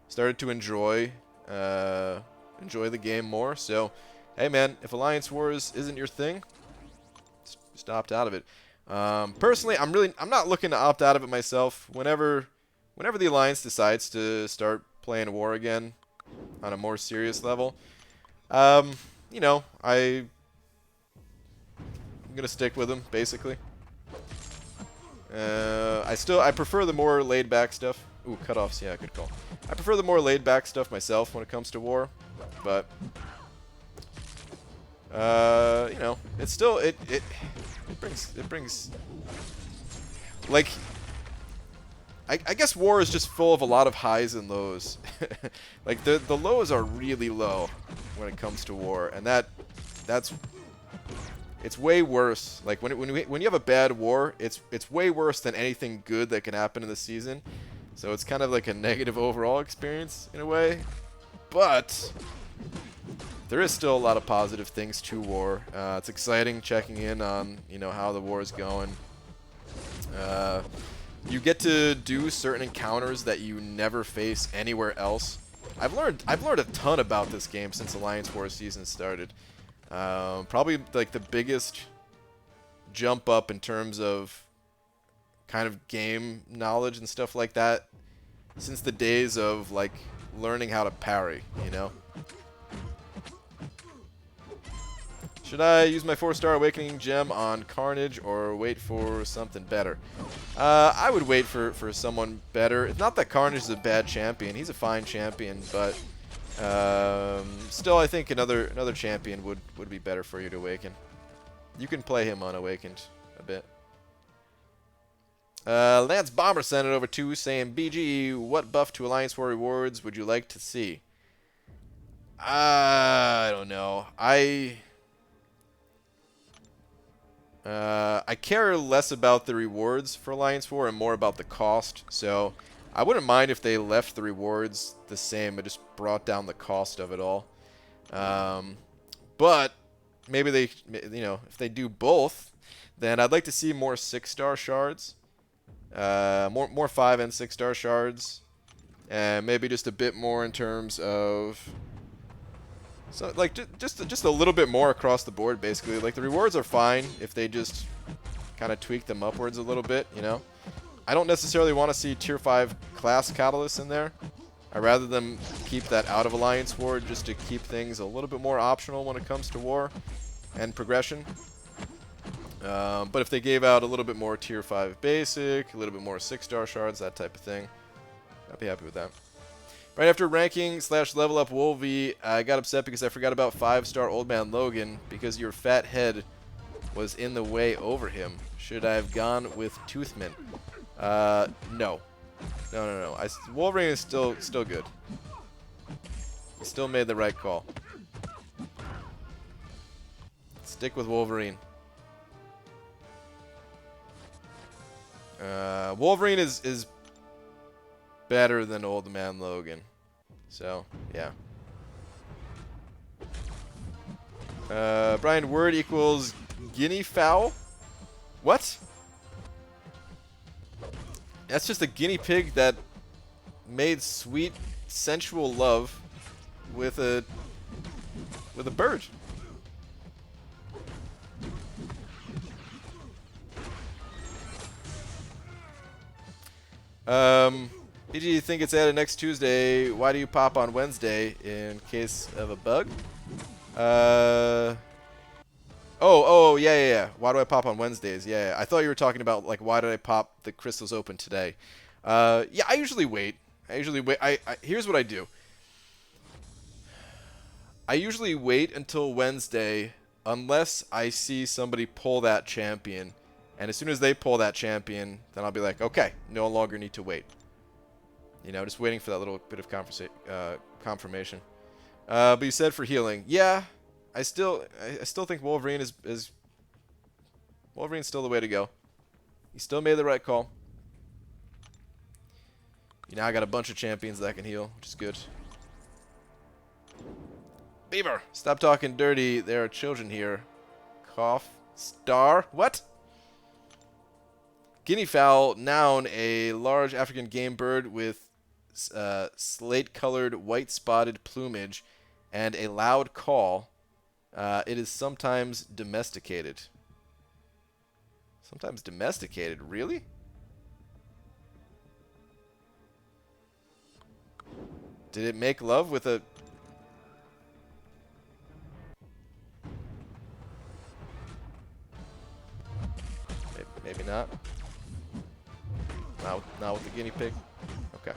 started to enjoy the game more. So, hey man, if Alliance Wars isn't your thing, just opt out of it. Personally, I'm not looking to opt out of it myself. Whenever the Alliance decides to start playing war again on a more serious level, you know, I'm gonna stick with them basically. I prefer the more laid back stuff. Ooh, cutoffs, yeah, good call. I prefer the more laid back stuff myself when it comes to war, but you know, it's still it brings like I guess war is just full of a lot of highs and lows. Like the lows are really low when it comes to war, and that's it's way worse. Like when you have a bad war, it's way worse than anything good that can happen in the season. So it's kind of like a negative overall experience in a way, but there is still a lot of positive things to war. It's exciting checking in on, you know, how the war is going. You get to do certain encounters that you never face anywhere else. I've learned a ton about this game since Alliance War season started. Probably like the biggest jump up in terms of kind of game knowledge and stuff like that since the days of like learning how to parry, you know. Should I use my 4-star Awakening Gem on Carnage or wait for something better? I would wait for someone better. It's not that Carnage is a bad champion. He's a fine champion, but still I think another champion would be better for you to awaken. You can play him unawakened a bit. Lance Bomber sent it over to saying, BG, what buff to Alliance War rewards would you like to see? I don't know. I care less about the rewards for Alliance War and more about the cost. So I wouldn't mind if they left the rewards the same, but just brought down the cost of it all. But maybe they, you know, if they do both, then I'd like to see more 6-star shards, more 5 and 6-star shards, and maybe just a bit more in terms of. So like just a little bit more across the board, basically. Like the rewards are fine if they just kind of tweak them upwards a little bit, you know. I don't necessarily want to see tier 5 class catalysts in there. I'd rather them keep that out of Alliance War just to keep things a little bit more optional when it comes to war. and progression. But if they gave out a little bit more tier 5 basic, a little bit more 6-star shards, that type of thing, I'd be happy with that. Right after ranking / level up Wolvie, I got upset because I forgot about 5-star Old Man Logan because your fat head was in the way over him. Should I have gone with Toothman? No. No. Wolverine is still good. He still made the right call. Stick with Wolverine. Wolverine is better than Old Man Logan. So, yeah. Brian, word equals guinea fowl? What? That's just a guinea pig that made sweet, sensual love with a bird. BG, you think it's added next Tuesday? Why do you pop on Wednesday in case of a bug? Oh, yeah. Why do I pop on Wednesdays? Yeah. I thought you were talking about, like, why did I pop the crystals open today? Yeah, I usually wait. Here's what I do. I usually wait until Wednesday unless I see somebody pull that champion. And as soon as they pull that champion, then I'll be like, okay, no longer need to wait. You know, just waiting for that little bit of confirmation. But you said for healing. Yeah, I still think Wolverine is Wolverine's still the way to go. He still made the right call. You now got a bunch of champions that can heal, which is good. Beaver, stop talking dirty. There are children here. Cough. Star. What? Guinea fowl, noun, a large African game bird with slate-colored white-spotted plumage and a loud call. It is sometimes domesticated. Sometimes domesticated? Really? Did it make love with a... Maybe not. Not with the guinea pig. Okay.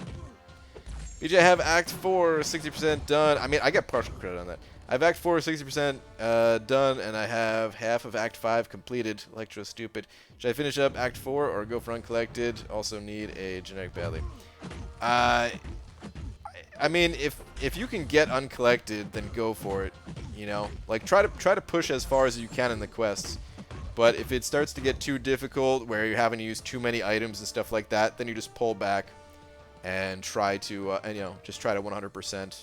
BJ, I have Act 4 60% done. I mean, I get partial credit on that. I have Act 4 60% done, and I have half of Act 5 completed. Electro stupid. Should I finish up Act 4 or go for uncollected? Also need a generic badly. I mean, if you can get uncollected, then go for it. You know, like try to push as far as you can in the quests. But if it starts to get too difficult, where you're having to use too many items and stuff like that, then you just pull back and try to, just try to 100%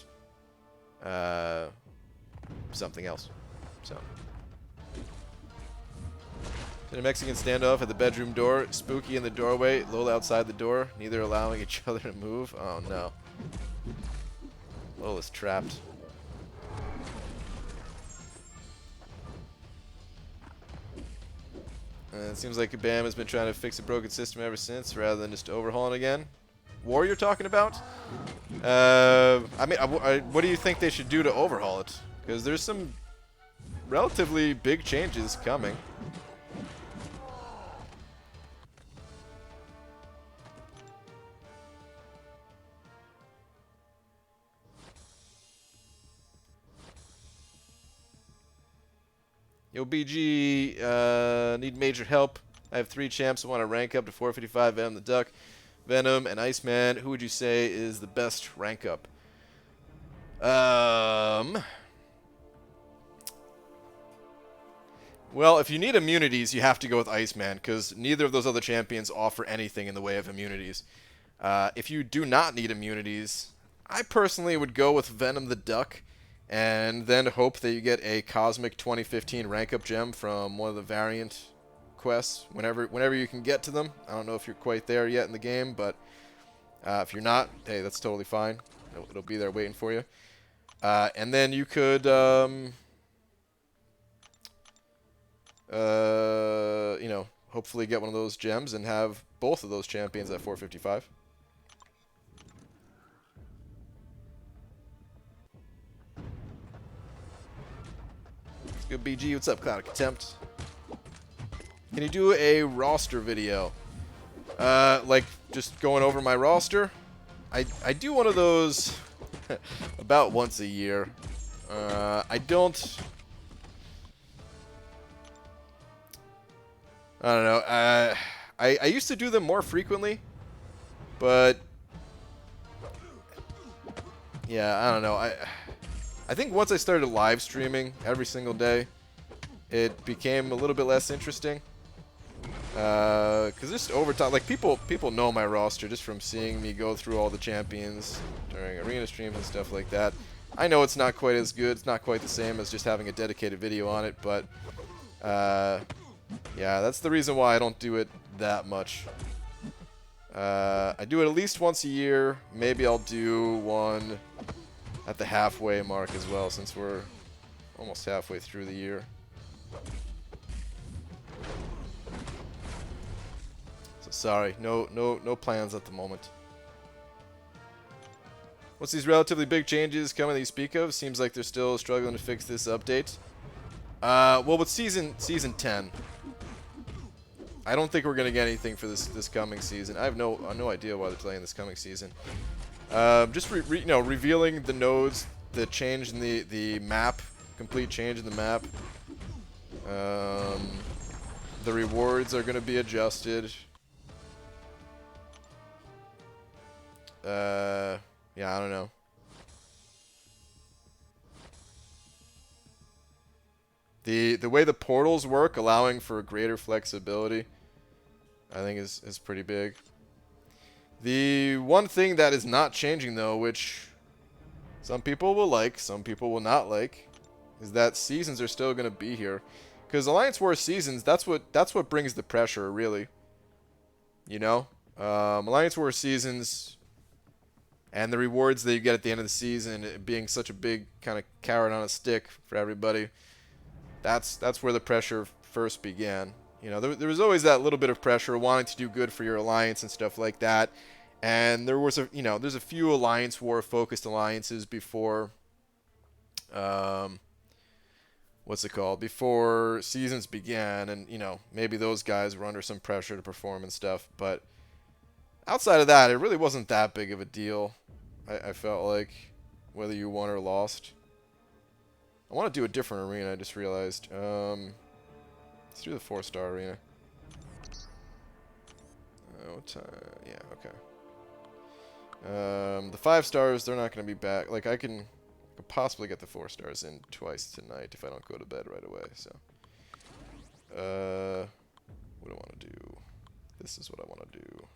something else. So, in a Mexican standoff at the bedroom door, Spooky in the doorway, Lola outside the door, neither allowing each other to move. Oh no, Lola's trapped. It seems like Bam has been trying to fix a broken system ever since, rather than just overhauling again. War you're talking about? I mean, what do you think they should do to overhaul it? Because there's some relatively big changes coming. Yo, BG, need major help. I have 3 champs I want to rank up to 455, Venom the Duck, Venom, and Iceman. Who would you say is the best rank up? Well, if you need immunities, you have to go with Iceman, because neither of those other champions offer anything in the way of immunities. If you do not need immunities, I personally would go with Venom the Duck, and then hope that you get a Cosmic 2015 rank up gem from one of the variant quests whenever you can get to them. I don't know if you're quite there yet in the game, but if you're not, hey, that's totally fine. It'll be there waiting for you. And then you could, hopefully get one of those gems and have both of those champions at 455. good, BG? What's up, Cloud of Contempt? Can you do a roster video? Like, just going over my roster? I do one of those about once a year. I don't know. I used to do them more frequently, but yeah, I don't know. I think once I started live streaming every single day, it became a little bit less interesting. Because just over time, like people know my roster just from seeing me go through all the champions during arena streams and stuff like that. I know it's not quite as good, it's not quite the same as just having a dedicated video on it, but yeah, that's the reason why I don't do it that much. I do it at least once a year. Maybe I'll do one at the halfway mark as well, since we're almost halfway through the year. Sorry, no plans at the moment. What's these relatively big changes coming that you speak of? Seems like they're still struggling to fix this update. Well, with season 10, I don't think we're gonna get anything for this coming season. I have no idea why they're playing this coming season. Just you know, revealing the nodes, the change in the map, complete change in the map. The rewards are gonna be adjusted. Yeah, I don't know. The way the portals work, allowing for greater flexibility, I think is pretty big. The one thing that is not changing though, which some people will like, some people will not like, is that seasons are still going to be here. Because Alliance War seasons, that's what brings the pressure, really. You know? Alliance War seasons and the rewards that you get at the end of the season, it being such a big kind of carrot on a stick for everybody, that's where the pressure first began. You know, there was always that little bit of pressure wanting to do good for your alliance and stuff like that. And there was there's a few Alliance War focused alliances before what's it called? Before seasons began, and you know, maybe those guys were under some pressure to perform and stuff, but outside of that, it really wasn't that big of a deal. I felt like, whether you won or lost. I want to do a different arena, I just realized. Let's do the 4-star arena. What time? Yeah, okay. The 5 stars, they're not going to be back. Like, I could possibly get the 4 stars in twice tonight if I don't go to bed right away, so. What do I want to do? This is what I want to do.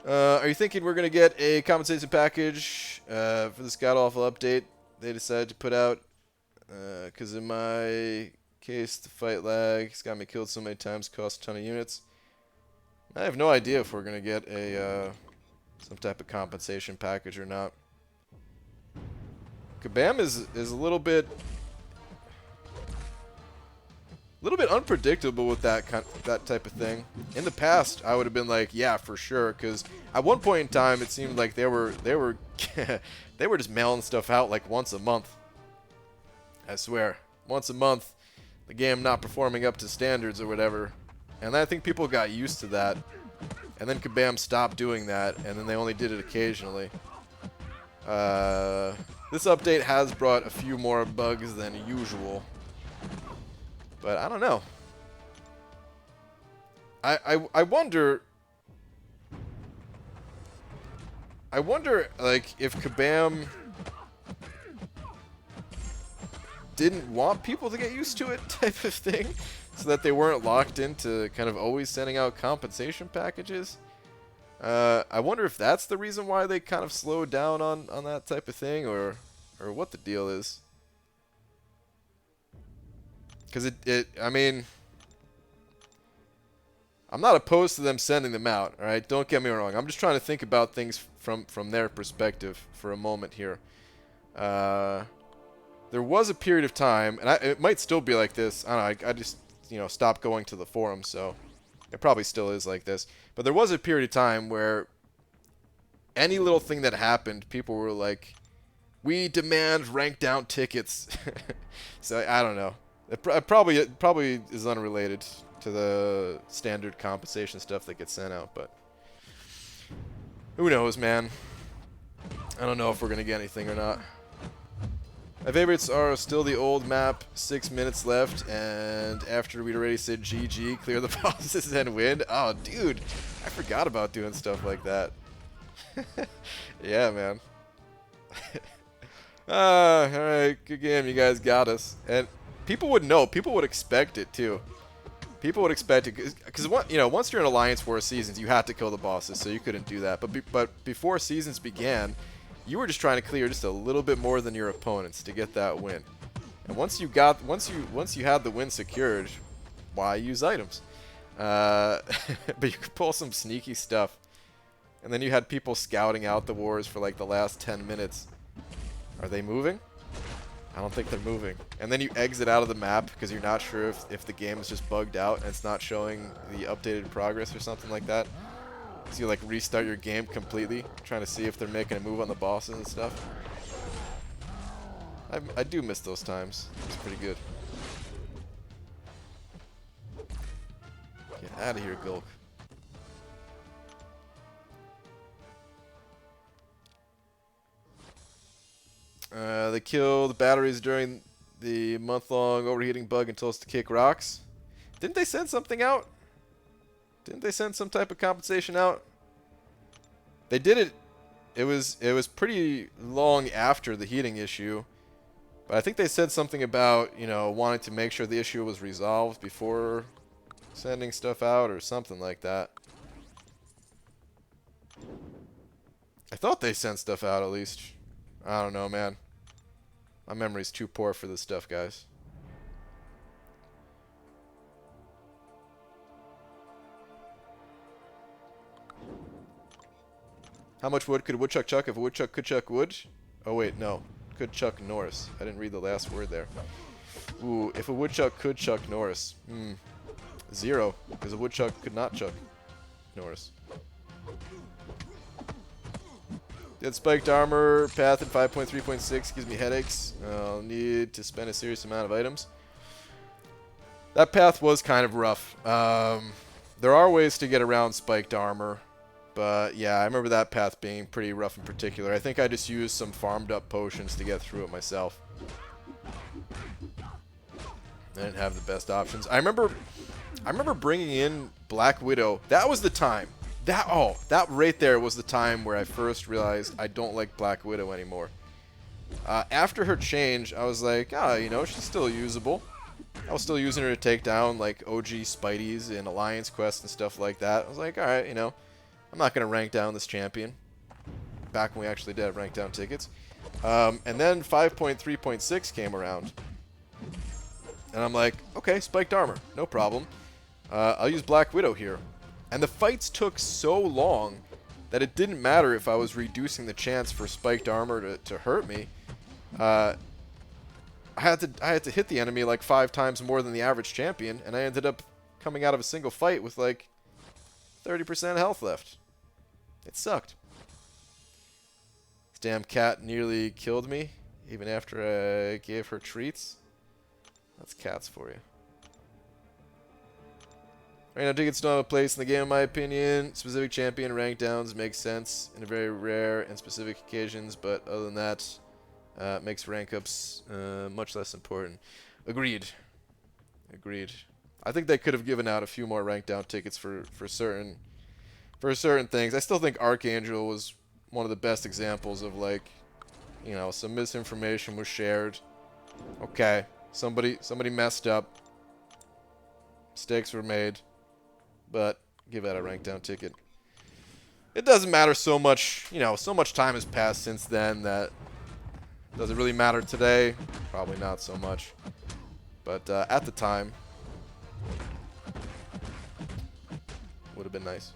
Are you thinking we're going to get a compensation package for this god-awful update they decided to put out? Because in my case, the fight lag has got me killed so many times, cost a ton of units. I have no idea if we're going to get a some type of compensation package or not. Kabam is a little bit unpredictable with that type of thing. In the past, I would have been like, yeah, for sure, because at one point in time, it seemed like they were they were just mailing stuff out like once a month. I swear, once a month, the game not performing up to standards or whatever, and I think people got used to that, and then Kabam stopped doing that, and then they only did it occasionally. This update has brought a few more bugs than usual. But I don't know. I wonder like if Kabam didn't want people to get used to it type of thing, so that they weren't locked into kind of always sending out compensation packages. I wonder if that's the reason why they kind of slowed down on that type of thing, or what the deal is. Because I mean, I'm not opposed to them sending them out, alright? Don't get me wrong. I'm just trying to think about things from their perspective for a moment here. There was a period of time, and it might still be like this. I don't know, I just, you know, stopped going to the forum, so it probably still is like this. But there was a period of time where any little thing that happened, people were like, we demand rank down tickets. So I don't know. It probably is unrelated to the standard compensation stuff that gets sent out, but who knows, man. I don't know if we're gonna get anything or not. My favorites are still the old map, 6 minutes left, and after we'd already said GG, clear the bosses and win. Oh, dude, I forgot about doing stuff like that. Yeah, man. Alright, good game. You guys got us. And people would know. People would expect it, too. People would expect it. Because, you know, once you're in Alliance War seasons, you had to kill the bosses, so you couldn't do that. But before seasons began, you were just trying to clear just a little bit more than your opponents to get that win. And once you had the win secured, why use items? But you could pull some sneaky stuff. And then you had people scouting out the wars for like the last 10 minutes. Are they moving? I don't think they're moving. And then you exit out of the map because you're not sure if the game is just bugged out and it's not showing the updated progress or something like that. So you like restart your game completely, trying to see if they're making a move on the bosses and stuff. I do miss those times. It's pretty good. Get out of here, Gulk. They killed batteries during the month-long overheating bug and told us to kick rocks. Didn't they send something out? Didn't they send some type of compensation out? They did it. It was pretty long after the heating issue. But I think they said something about, you know, wanting to make sure the issue was resolved before sending stuff out or something like that. I thought they sent stuff out at least. I don't know, man. My memory's too poor for this stuff, guys. How much wood could a woodchuck chuck if a woodchuck could chuck wood? Oh, wait, no. Could chuck Norris. I didn't read the last word there. Ooh, if a woodchuck could chuck Norris. 0, because a woodchuck could not chuck Norris. Dead spiked armor path in 5.3.6 gives me headaches. I'll need to spend a serious amount of items. That path was kind of rough. There are ways to get around spiked armor. But yeah, I remember that path being pretty rough in particular. I think I just used some farmed up potions to get through it myself. I didn't have the best options. I remember bringing in Black Widow. That was the time. That right there was the time where I first realized I don't like Black Widow anymore. After her change, I was like, you know, she's still usable. I was still using her to take down like OG Spideys in Alliance quests and stuff like that. I was like, alright, you know, I'm not going to rank down this champion. Back when we actually did have rank down tickets. And then 5.3.6 came around. And I'm like, okay, spiked armor, no problem. I'll use Black Widow here. And the fights took so long that it didn't matter if I was reducing the chance for spiked armor to hurt me. I had to hit the enemy like 5 times more than the average champion, and I ended up coming out of a single fight with like 30% health left. It sucked. This damn cat nearly killed me, even after I gave her treats. That's cats for you. Right now, tickets don't have a place in the game, in my opinion. Specific champion rank downs make sense in a very rare and specific occasions, but other than that, makes rank ups much less important. Agreed. Agreed. I think they could have given out a few more rank down tickets for certain things. I still think Archangel was one of the best examples of, like, you know, some misinformation was shared. Okay, somebody messed up. Mistakes were made. But give that a rank down ticket. It doesn't matter so much, you know, so much time has passed since then that does it really matter today? Probably not so much. But at the time, would have been nice.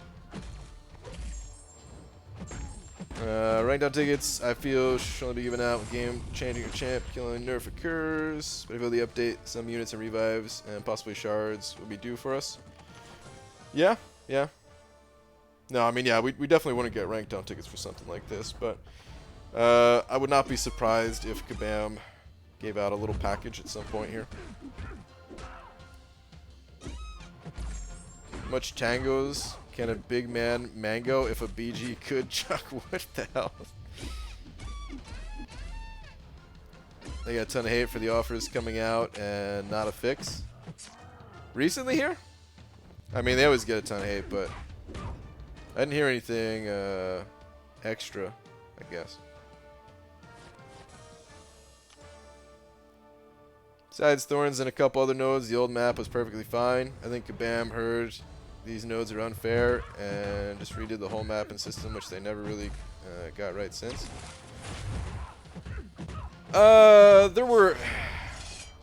Rank down tickets, I feel, should only be given out when game changing your champ, killing nerf occurs. But I feel the update, some units and revives, and possibly shards will be due for us. Yeah, yeah. No, I mean, yeah, we definitely wouldn't get ranked down tickets for something like this, but I would not be surprised if Kabam gave out a little package at some point here. Much tangos can a big man mango if a BG could chuck? What the hell? They got a ton of hate for the offers coming out and not a fix. Recently here? I mean, they always get a ton of hate, but I didn't hear anything extra, I guess. Besides Thorns and a couple other nodes, the old map was perfectly fine. I think Kabam heard these nodes are unfair and just redid the whole map and system, which they never really got right since. There were...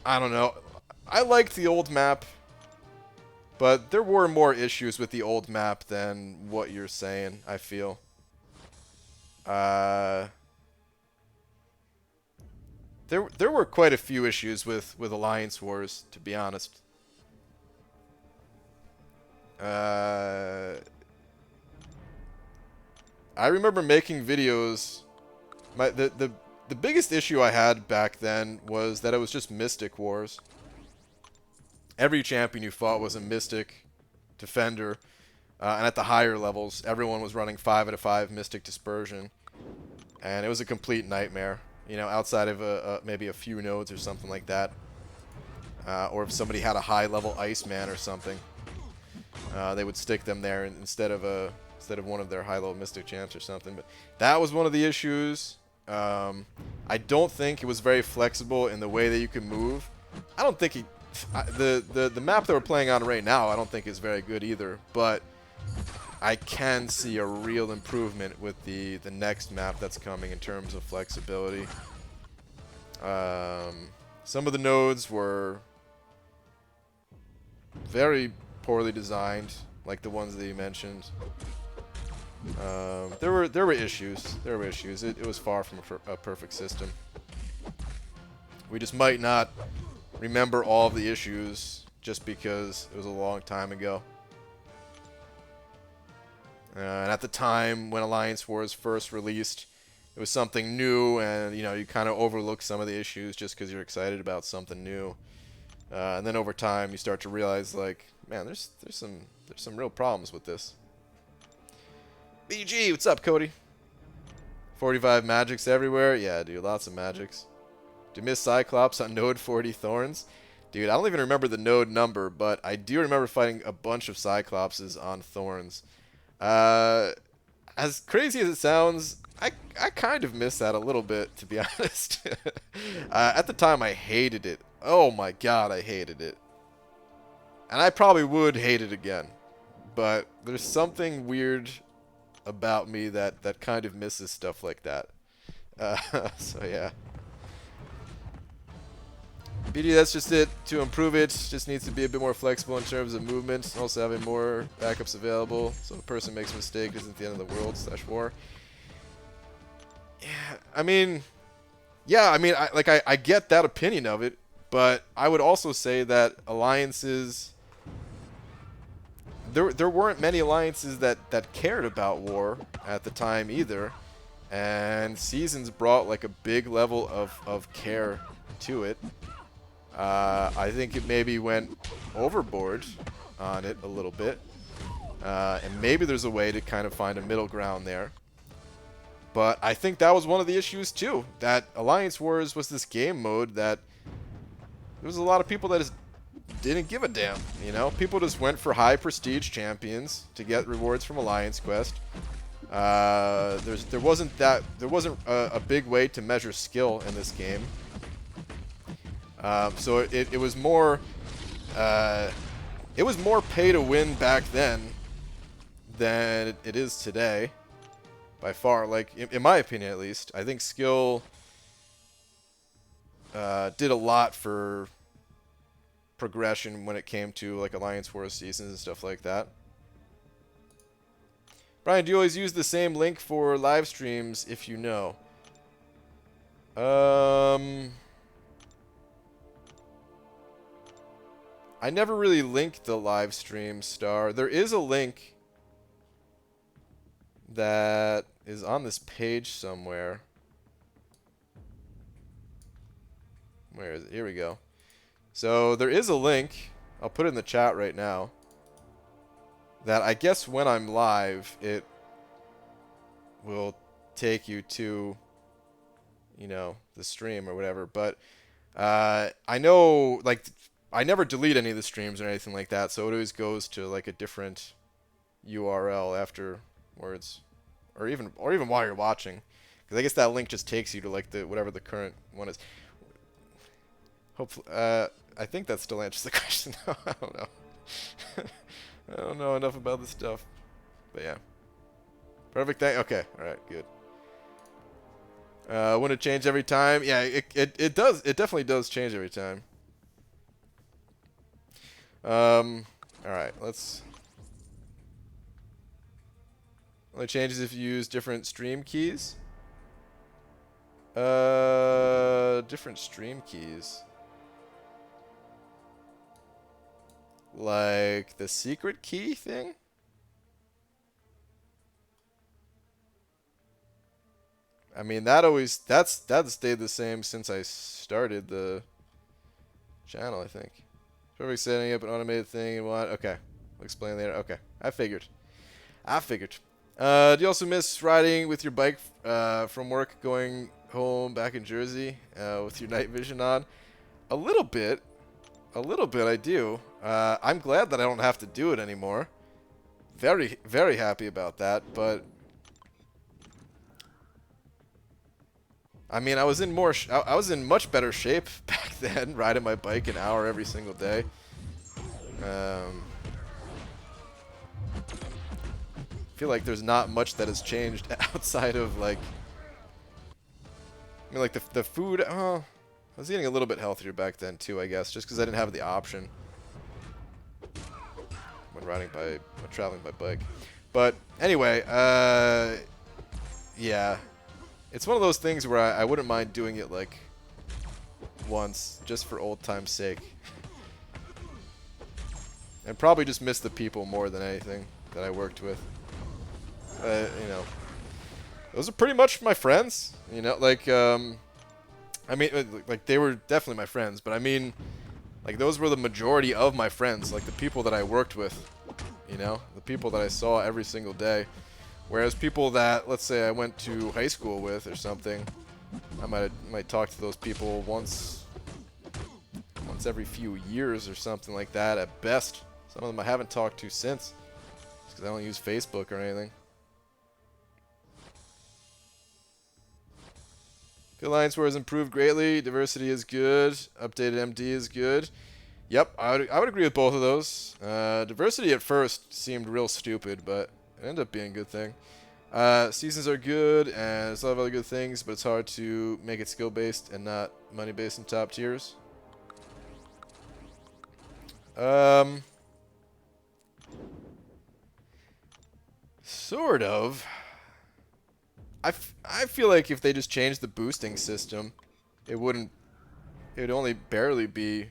I don't know. I liked the old map, but there were more issues with the old map than what you're saying, I feel. There were quite a few issues with Alliance Wars, to be honest. I remember making videos. The biggest issue I had back then was that it was just Mystic Wars. Every champion you fought was a Mystic Defender, and at the higher levels, everyone was running 5 out of 5 Mystic Dispersion, and it was a complete nightmare. You know, outside of maybe a few nodes or something like that, or if somebody had a high-level Iceman or something, they would stick them there instead of one of their high-level Mystic champs or something. But that was one of the issues. I don't think it was very flexible in the way that you could move. I don't think the map that we're playing on right now, I don't think is very good either. But I can see a real improvement with the next map that's coming in terms of flexibility. Some of the nodes were very poorly designed, like the ones that you mentioned. There were issues. It was far from a perfect system. We just might not remember all of the issues just because it was a long time ago. And at the time when Alliance Wars first released, it was something new, and you know, you kind of overlook some of the issues just because you're excited about something new. And then over time, you start to realize, like, man, there's some real problems with this. BG, what's up, Cody? 45 magics everywhere. Yeah, dude, lots of magics. Do you miss Cyclops on node 40 Thorns? Dude, I don't even remember the node number, but I do remember fighting a bunch of Cyclopses on Thorns. As crazy as it sounds, I kind of miss that a little bit, to be honest. At the time, I hated it. Oh my god, I hated it. And I probably would hate it again. But there's something weird about me that kind of misses stuff like that. So yeah. BD, that's just it. To improve it, just needs to be a bit more flexible in terms of movement. Also having more backups available, so if a person makes a mistake, it isn't the end of the world / war. Yeah, I mean, I get that opinion of it, but I would also say that alliances, there weren't many alliances that cared about war at the time either, and Seasons brought like a big level of care to it. I think it maybe went overboard on it a little bit. And maybe there's a way to kind of find a middle ground there. But I think that was one of the issues too. That Alliance Wars was this game mode that there was a lot of people that just didn't give a damn. You know, people just went for high prestige champions to get rewards from Alliance Quest. There wasn't a big way to measure skill in this game. So it was more pay to win back then than it is today, by far. Like in my opinion, at least, I think skill did a lot for progression when it came to like Alliance Wars seasons and stuff like that. Brian, do you always use the same link for live streams if you know? I never really linked the live stream, Star. There is a link that is on this page somewhere. Where is it? Here we go. So there is a link. I'll put it in the chat right now. That I guess when I'm live, it will take you to, you know, the stream or whatever. But I know, like, I never delete any of the streams or anything like that, so it always goes to like a different URL afterwards, or even while you're watching, because I guess that link just takes you to like the whatever the current one is. Hopefully, I think that still answers the question. I don't know. I don't know enough about this stuff, but yeah. Perfect thing. Okay. All right. Good. Wouldn't it change every time? Yeah, it does. It definitely does change every time. All right. Let's. Only changes if you use different stream keys. Different stream keys. Like the secret key thing? I mean, that's stayed the same since I started the channel, I think. Perfect setting up an automated thing and what? Okay. I'll explain later. Okay. I figured. Do you also miss riding with your bike from work going home back in Jersey with your night vision on? A little bit. I do. I'm glad that I don't have to do it anymore. Very, very happy about that, but I mean, I was in I was in much better shape back then, riding my bike an hour every single day. I feel like there's not much that has changed outside of like, I mean, like the food. I was eating a little bit healthier back then too, I guess, just because I didn't have the option when traveling by bike. But anyway, yeah, it's one of those things where I wouldn't mind doing it like once, just for old time's sake. And probably just miss the people more than anything that I worked with. You know, those are pretty much my friends. You know, like, I mean, like, they were definitely my friends, but I mean, like, those were the majority of my friends, like, the people that I worked with, you know, the people that I saw every single day. Whereas people that, let's say, I went to high school with or something, I might talk to those people once every few years or something like that at best. Some of them I haven't talked to since, because I don't use Facebook or anything. Good Alliance War has improved greatly. Diversity is good. Updated MD is good. Yep, I would agree with both of those. Diversity at first seemed real stupid, but it ended up being a good thing. Seasons are good, and there's a lot of other good things, but it's hard to make it skill-based and not money-based in top tiers. Sort of. I feel like if they just changed the boosting system, it would only barely be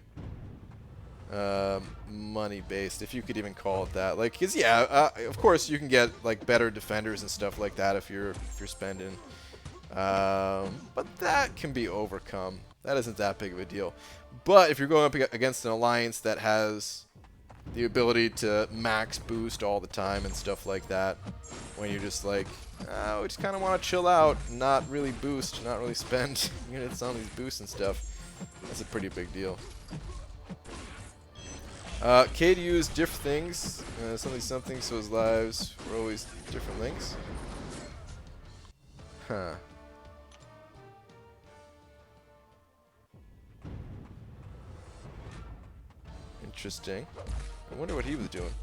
money based, if you could even call it that. Like, 'cause yeah, of course you can get like better defenders and stuff like that if you're spending, but that can be overcome. That isn't that big of a deal. But if you're going up against an alliance that has the ability to max boost all the time and stuff like that, when you're just like, we just kind of want to chill out, not really boost, not really spend units on these boosts and stuff, that's a pretty big deal. Cade used diff things, something, so his lives were always different links. Huh. Interesting. I wonder what he was doing.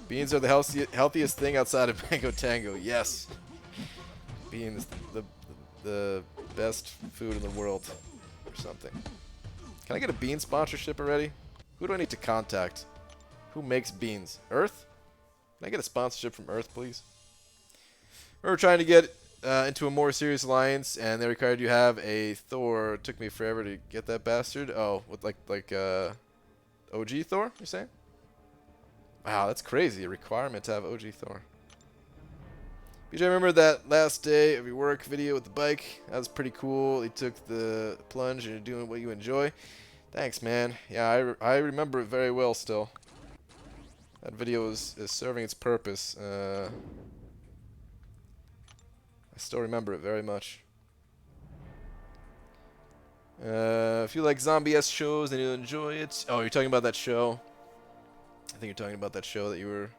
Beans are the healthiest thing outside of Mango Tango. Yes. Beans, the best food in the world, or something. Can I get a bean sponsorship already? Who do I need to contact? Who makes beans? Earth? Can I get a sponsorship from Earth, please? We were trying to get into a more serious alliance, and they required you have a Thor. It took me forever to get that bastard. Oh, with like OG Thor, you're saying? Wow, that's crazy. A requirement to have OG Thor. BJ, I remember that last day of your work video with the bike. That was pretty cool. You took the plunge and you're doing what you enjoy. Thanks, man. Yeah, I remember it very well still. That video is serving its purpose. I still remember it very much. If you like zombie-esque shows, then you'll enjoy it. Oh, you're talking about that show? I think you're talking about that show that you were...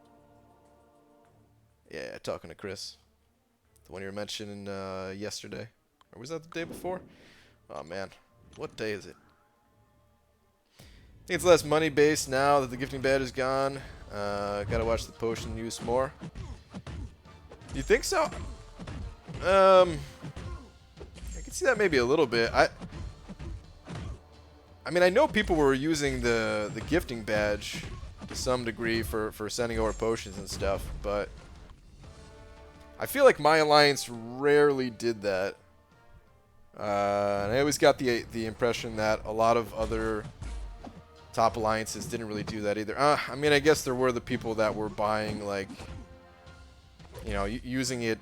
Yeah, talking to Chris. The one you were mentioning yesterday. Or was that the day before? Oh, man. What day is it? I think it's less money-based now that the gifting badge is gone. Gotta watch the potion use more. You think so? I can see that maybe a little bit. I mean, I know people were using the gifting badge to some degree for sending over potions and stuff, but I feel like my alliance rarely did that. And I always got the impression that a lot of other top alliances didn't really do that either. I mean, I guess there were the people that were buying, like, you know, using it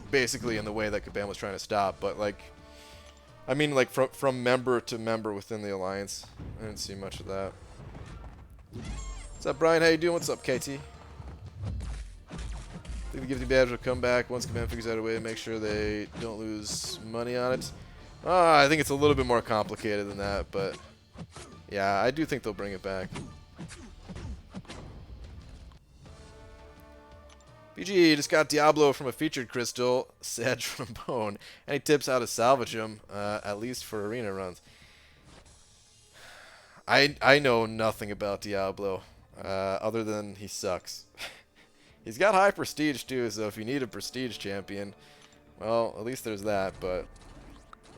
basically in the way that Kabam was trying to stop, but, like, I mean, like, from member to member within the alliance. I didn't see much of that. What's up, Brian? How you doing? What's up, KT? I think the gifting badge will come back once Kabam figures out a way to make sure they don't lose money on it. I think it's a little bit more complicated than that, but yeah, I do think they'll bring it back. BG just got Diablo from a featured crystal, sad trombone. Any tips how to salvage him, at least for arena runs? I know nothing about Diablo, other than he sucks. He's got high prestige too, so if you need a prestige champion, well, at least there's that. But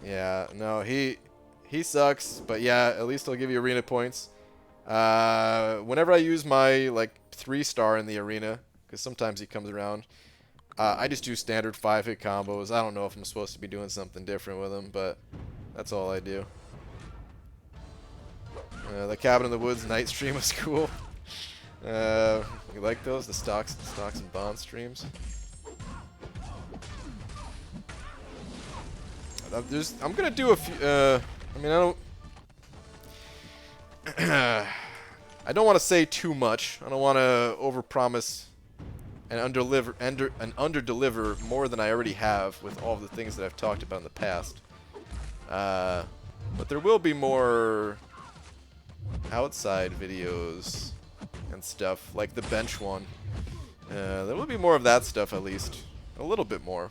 yeah, no, he sucks. But yeah, at least he'll give you arena points. Whenever I use my like 3-star in the arena, because sometimes he comes around, I just do standard 5-hit combos. I don't know if I'm supposed to be doing something different with him, but that's all I do. The Cabin in the Woods night stream was cool. You like those? The stocks and bonds streams? I'm gonna do a few. I mean, I don't want to say too much. I don't want to overpromise and underdeliver more than I already have with all of the things that I've talked about in the past. But there will be more outside videos and stuff, like the bench one. There will be more of that stuff, at least. A little bit more.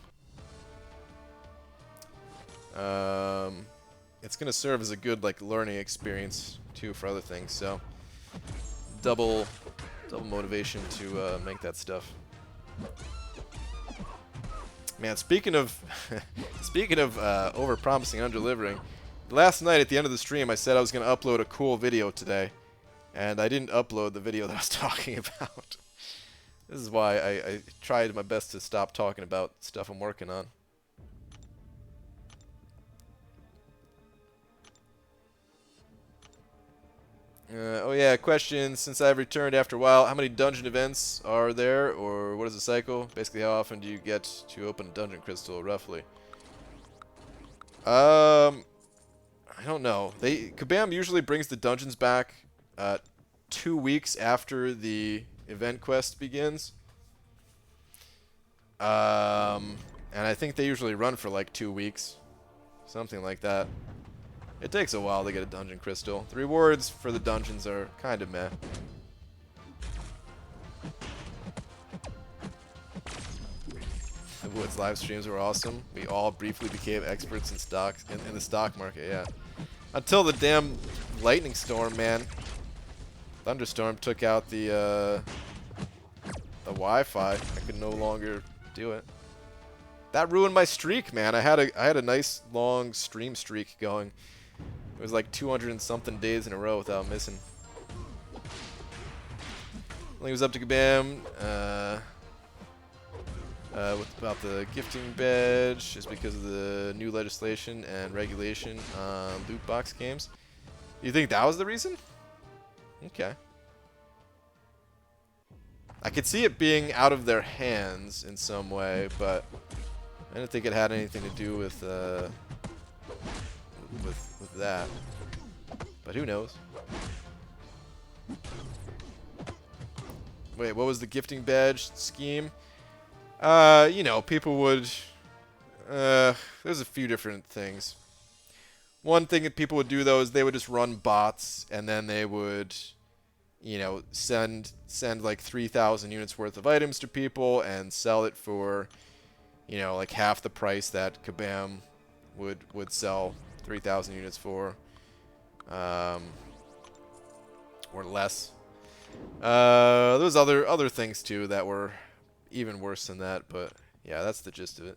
It's going to serve as a good, like, learning experience, too, for other things, so double motivation to make that stuff. Man, speaking of over-promising and under-delivering, last night at the end of the stream, I said I was going to upload a cool video today, and I didn't upload the video that I was talking about. This is why I tried my best to stop talking about stuff I'm working on. Oh yeah, question, since I've returned after a while, how many dungeon events are there, or what is the cycle? Basically, how often do you get to open a dungeon crystal, roughly? I don't know. Kabam usually brings the dungeons back 2 weeks after the event quest begins. And I think they usually run for like 2 weeks. Something like that. It takes a while to get a dungeon crystal. The rewards for the dungeons are kind of meh. The Woods live streams were awesome. We all briefly became experts in stocks in the stock market, yeah. Until the damn lightning storm, man. Thunderstorm took out the Wi-Fi. I could no longer do it. That ruined my streak, man. I had a nice long stream streak going. It was like 200 and something days in a row without missing. I think it was up to Kabam about the gifting badge, just because of the new legislation and regulation on loot box games. You think that was the reason? Okay. I could see it being out of their hands in some way, but I didn't think it had anything to do with that. But who knows? Wait, what was the gifting badge scheme? You know, people would... there's a few different things. One thing that people would do, though, is they would just run bots, and then they would, you know, send like 3,000 units worth of items to people and sell it for, you know, like half the price that Kabam would sell 3,000 units for, or less. There was other things too that were even worse than that, but yeah, that's the gist of it.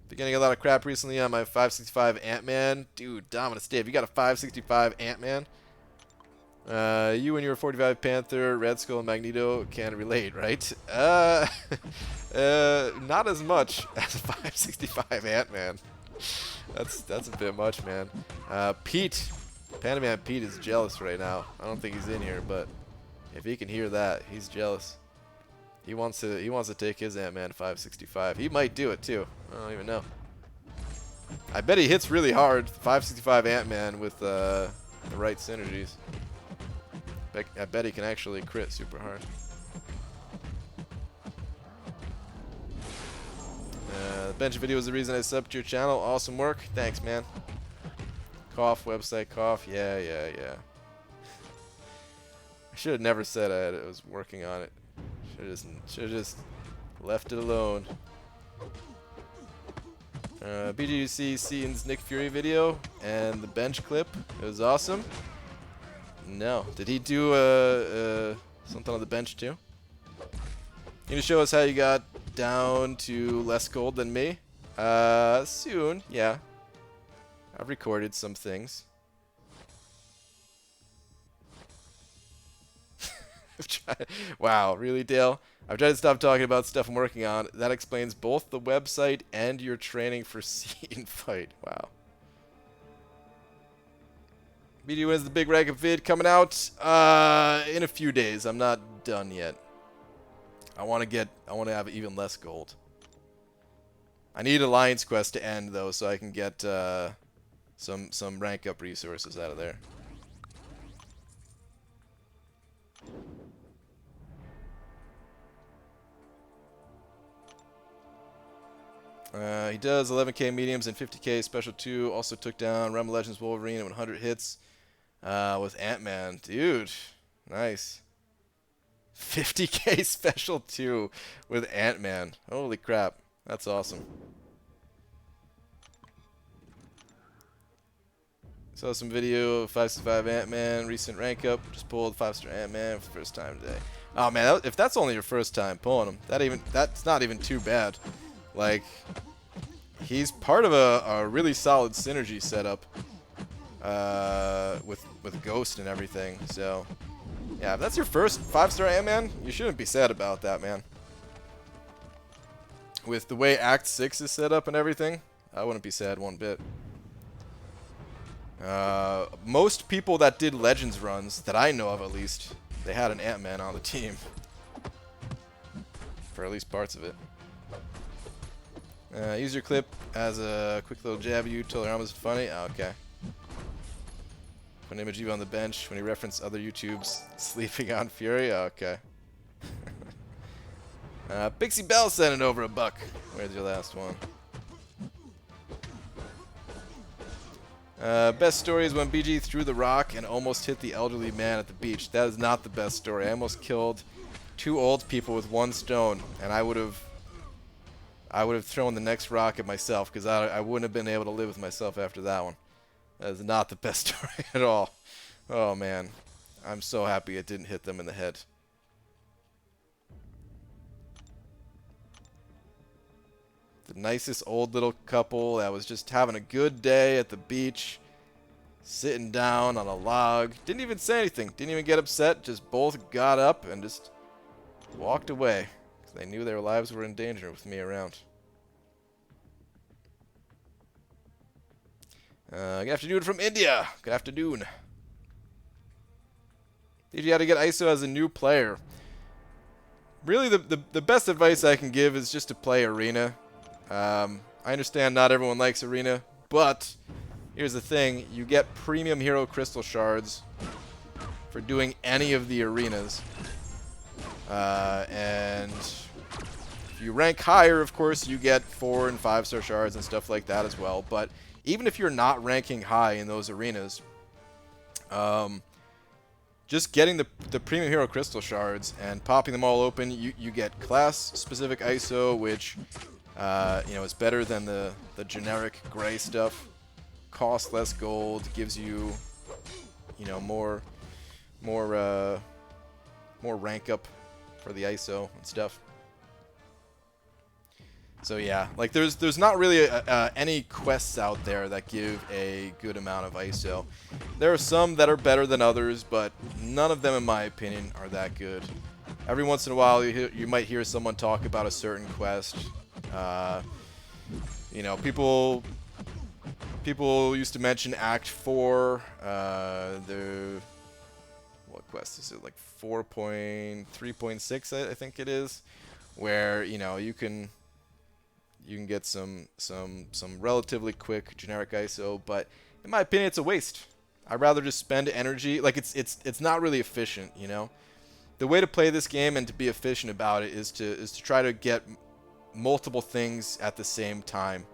Been getting a lot of crap recently on my 565 Ant-Man. Dude, Dominus Dave, you got a 565 Ant-Man? You and your 45 Panther, Red Skull, and Magneto can relate, right? Not as much as a 565 Ant-Man. That's a bit much, man. Pete, Panda Man Pete is jealous right now. I don't think he's in here, but if he can hear that, he's jealous. He wants to take his Ant-Man 565. He might do it too. I don't even know. I bet he hits really hard, 565 Ant-Man with the right synergies. I bet he can actually crit super hard. The bench video is the reason I subbed to your channel. Awesome work. Thanks, man. Cough, website cough. Yeah. I should have never said I was working on it. Should have just left it alone. BGUC Seaton's Nick Fury video and the bench clip. It was awesome. No. Did he do something on the bench too? You gonna show us how you got down to less gold than me? Soon, yeah. I've recorded some things. Wow, really, Dale? I've tried to stop talking about stuff I'm working on. That explains both the website and your training for Seaton fight. Wow. BD wins the big rank up vid coming out in a few days. I'm not done yet. I want to have even less gold. I need Alliance Quest to end though, so I can get some rank up resources out of there. He does 11k mediums and 50k special 2. Also took down Realm of Legends Wolverine at 100 hits with Ant-Man. Dude, nice. 50k special 2 with Ant-Man. Holy crap. That's awesome. Saw some video of 565 Ant-Man, recent rank up. Just pulled 5-star Ant-Man for the first time today. Oh man, if that's only your first time pulling him, that's not even too bad. Like, he's part of a really solid synergy setup with Ghost and everything. So, yeah, if that's your first 5-star Ant-Man, you shouldn't be sad about that, man. With the way Act 6 is set up and everything, I wouldn't be sad one bit. Most people that did Legends runs, that I know of at least, they had an Ant-Man on the team. For at least parts of it. Use your clip as a quick little jab at you. Telegram is funny. Oh, okay. Put an image of you on the bench when you reference other YouTubes sleeping on Fury. Oh, okay. Pixie Bell sending over $1. Where's your last one? Best story is when BG threw the rock and almost hit the elderly man at the beach. That is not the best story. I almost killed 2 old people with 1 stone, and I would have thrown the next rock at myself because I wouldn't have been able to live with myself after that one. That is not the best story at all. Oh man, I'm so happy it didn't hit them in the head. The nicest old little couple that was just having a good day at the beach, sitting down on a log. Didn't even say anything. Didn't even get upset. Just both got up and just walked away. They knew their lives were in danger with me around. Good afternoon from India. Good afternoon. Teach you how to get ISO as a new player. Really, the best advice I can give is just to play Arena. I understand not everyone likes Arena, but here's the thing. You get premium hero crystal shards for doing any of the arenas. And if you rank higher, of course, you get 4- and 5-star shards and stuff like that as well. But even if you're not ranking high in those arenas, just getting the premium hero crystal shards and popping them all open, you get class-specific ISO, which is better than the generic gray stuff. Costs less gold, gives you more rank up for the ISO and stuff. So yeah, like there's not really any quests out there that give a good amount of ISO. There are some that are better than others, but none of them, in my opinion, are that good. Every once in a while, you might hear someone talk about a certain quest. People used to mention Act 4. What quest is it? Like 4.3.6, I think it is, where you can get some relatively quick generic ISO, but in my opinion, it's a waste. I'd rather just spend energy. Like it's not really efficient, The way to play this game and to be efficient about it is to try to get multiple things at the same time.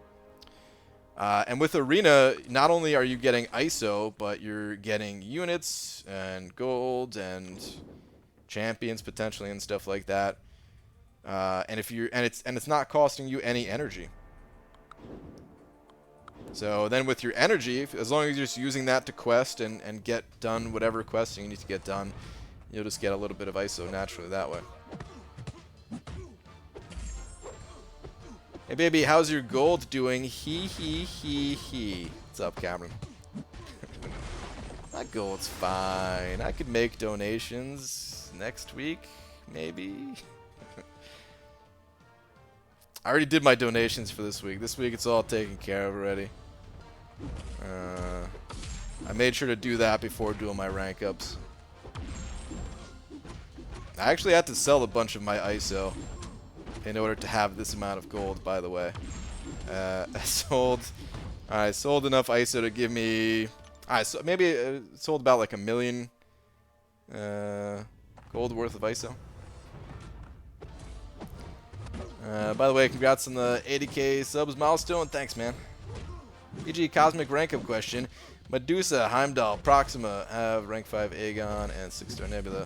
And with Arena, not only are you getting ISO, but you're getting units and gold and champions potentially and stuff like that. And it's not costing you any energy. So then with your energy, as long as you're just using that to quest and get done whatever questing you need to get done, you'll just get a little bit of ISO naturally that way. Hey baby, how's your gold doing? He. What's up, Cameron? My gold's fine. I could make donations next week, maybe. I already did my donations for this week. This week it's all taken care of already. I made sure to do that before doing my rank ups. I actually had to sell a bunch of my ISO in order to have this amount of gold, by the way. I sold enough ISO to give me... maybe sold about like 1 million gold worth of ISO. By the way, congrats on the 80k subs milestone. Thanks, man. PG Cosmic rank up question. Medusa, Heimdall, Proxima have rank 5 Aegon and 6-star Nebula.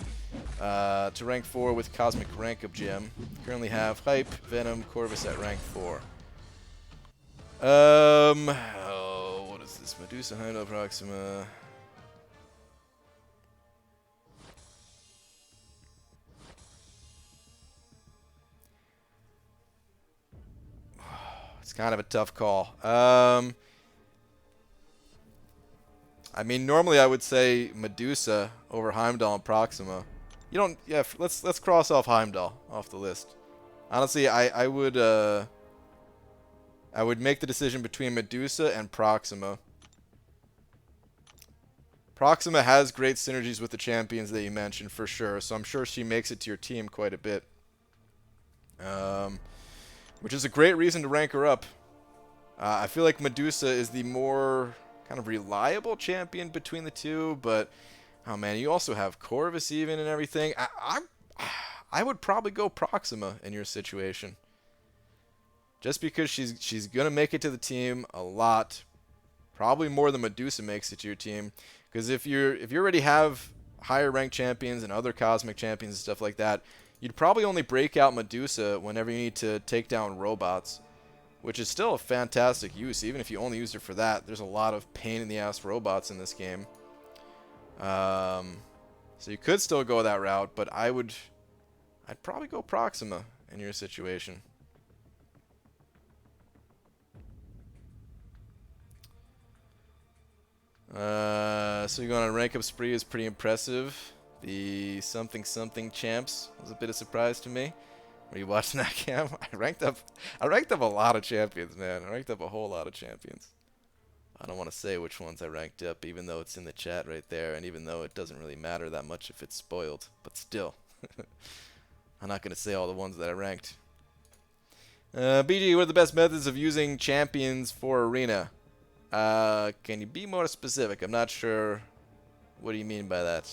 To rank 4 with Cosmic rank up gem. Currently have Hype, Venom, Corvus at rank 4. What is this? Medusa, Heimdall, Proxima. It's kind of a tough call. I mean, normally I would say Medusa over Heimdall and Proxima. You don't... Yeah, let's cross off Heimdall off the list. Honestly, I would make the decision between Medusa and Proxima. Proxima has great synergies with the champions that you mentioned, for sure. So I'm sure she makes it to your team quite a bit. Which is a great reason to rank her up. I feel like Medusa is the more kind of reliable champion between the two, but oh man, you also have Corvus even and everything. I would probably go Proxima in your situation, just because she's gonna make it to the team a lot, probably more than Medusa makes it to your team. Because if you already have higher ranked champions and other cosmic champions and stuff like that, you'd probably only break out Medusa whenever you need to take down robots, which is still a fantastic use. Even if you only used her for that, there's a lot of pain-in-the-ass robots in this game. So you could still go that route, but I'd probably go Proxima in your situation. So you're going on a rank up spree is pretty impressive. The something champs was a bit of a surprise to me. Were you watching that, Cam? I ranked up a lot of champions, man. I ranked up a whole lot of champions. I don't want to say which ones I ranked up, even though it's in the chat right there, and even though it doesn't really matter that much if it's spoiled. But still, I'm not going to say all the ones that I ranked. BG, what are the best methods of using champions for arena? Can you be more specific? I'm not sure. What do you mean by that?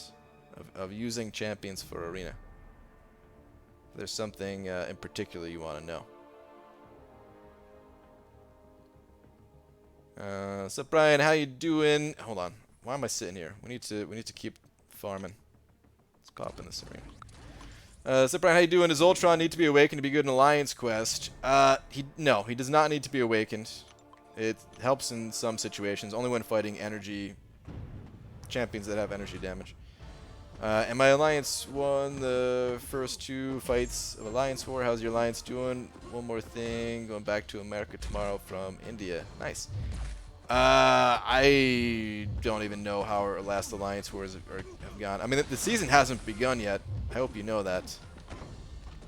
Of using champions for arena? If there's something in particular you want to know. So Brian, how you doing? Hold on. Why am I sitting here? We need to keep farming. Let's pop in this arena. So Brian, how you doing? Does Ultron need to be awakened to be good in Alliance Quest? No, he does not need to be awakened. It helps in some situations, only when fighting energy champions that have energy damage. And my Alliance won the first 2 fights of Alliance War. How's your Alliance doing? One more thing. Going back to America tomorrow from India. Nice. I don't even know how our last Alliance Wars have gone. I mean, the season hasn't begun yet. I hope you know that.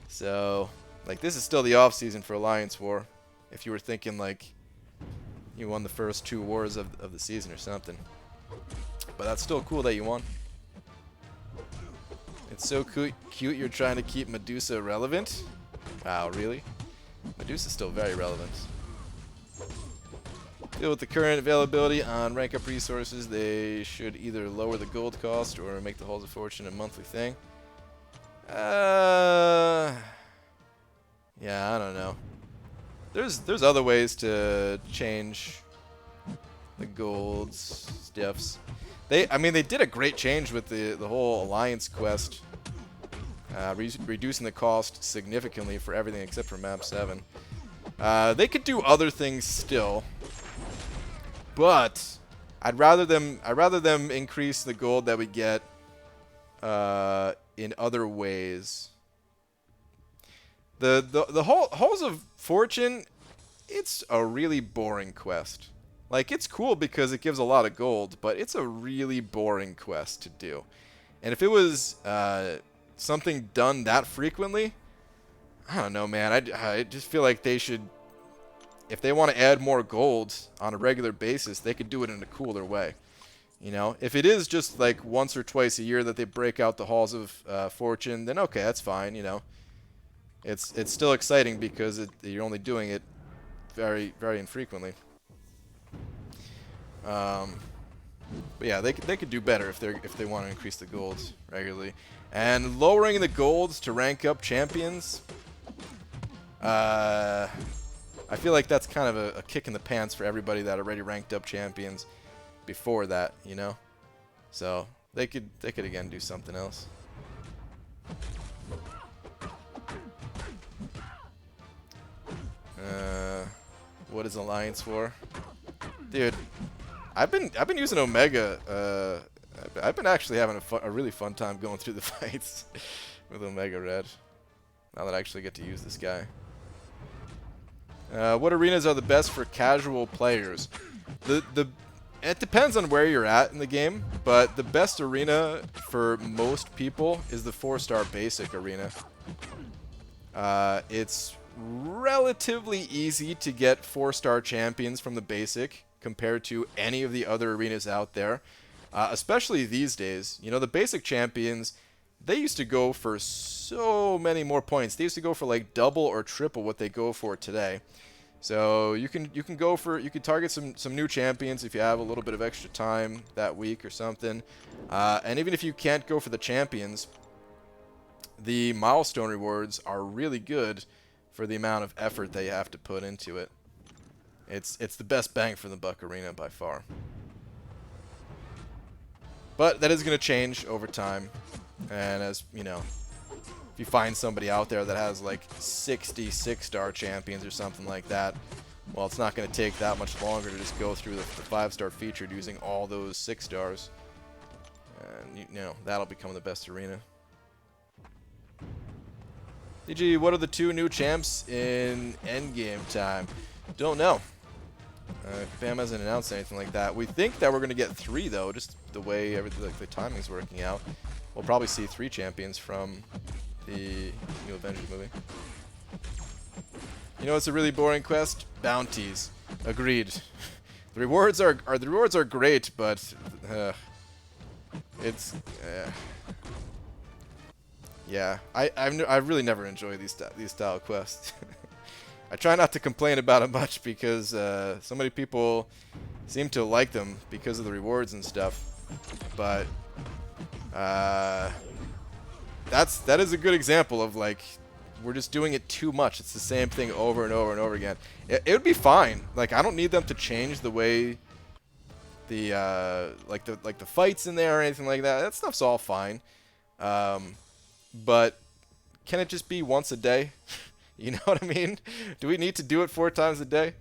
So, like, this is still the off-season for Alliance War. If you were thinking, like, you won the first 2 wars of the season or something. But that's still cool that you won. It's so cute you're trying to keep Medusa relevant? Wow, really? Medusa's still very relevant. Deal with the current availability on rank up resources. They should either lower the gold cost or make the Halls of Fortune a monthly thing. Yeah, I don't know. There's other ways to change the gold stuffs. I mean, they did a great change with the whole Alliance quest, reducing the cost significantly for everything except for map 7. They could do other things still, but I'd rather them increase the gold that we get in other ways. The Halls of Fortune, it's a really boring quest. Like, it's cool because it gives a lot of gold, but it's a really boring quest to do. And if it was something done that frequently, I don't know, man. I just feel like they should, if they want to add more gold on a regular basis, they could do it in a cooler way. You know, if it is just like once or twice a year that they break out the Halls of Fortune, then okay, that's fine. You know, it's still exciting because you're only doing it very, very infrequently. But yeah, they could do better if they want to increase the golds regularly, and lowering the golds to rank up champions. I feel like that's kind of a kick in the pants for everybody that already ranked up champions before that, you know. So they could again do something else. What is Alliance for? Dude, I've been using Omega. I've been actually having a really fun time going through the fights with Omega Red. Now that I actually get to use this guy. What arenas are the best for casual players? It depends on where you're at in the game, but the best arena for most people is the 4-star basic arena. It's relatively easy to get 4-star champions from the basic compared to any of the other arenas out there, especially these days. You know, the basic champions, they used to go for so many more points. They used to go for like double or triple what they go for today. So you can target some new champions if you have a little bit of extra time that week or something. And even if you can't go for the champions, the milestone rewards are really good for the amount of effort that you have to put into it. It's the best bang for the buck arena by far. But that is going to change over time. And as you know, if you find somebody out there that has like 60 6-star champions or something like that, well, it's not going to take that much longer to just go through the 5-star featured using all those 6 stars. And you know, that'll become the best arena. DG, what are the 2 new champs in endgame time? Don't know. Fam hasn't announced anything like that. We think that we're going to get 3, though, just the way the timing's working out. We'll probably see 3 champions from the new Avengers movie. You know, it's a really boring quest. Bounties. Agreed. The rewards are great, but it's yeah. I've really never enjoyed these style quests. I try not to complain about it much because so many people seem to like them because of the rewards and stuff. But that is a good example of, like, we're just doing it too much. It's the same thing over and over and over again. It would be fine. Like, I don't need them to change the way the like the fights in there or anything like that. That stuff's all fine. But can it just be once a day? You know what I mean? Do we need to do it 4 times a day?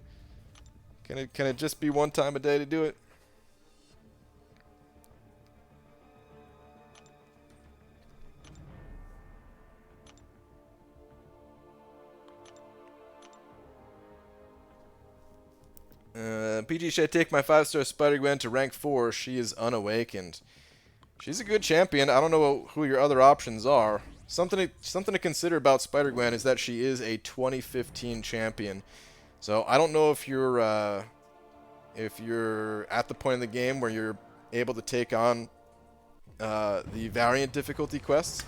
Can it just be 1 time a day to do it? PG, should I take my 5-star Spider-Gwen to rank 4? She is unawakened. She's a good champion. I don't know who your other options are. Something to consider about Spider-Gwen is that she is a 2015 champion. So I don't know if you're at the point in the game where you're able to take on the variant difficulty quests.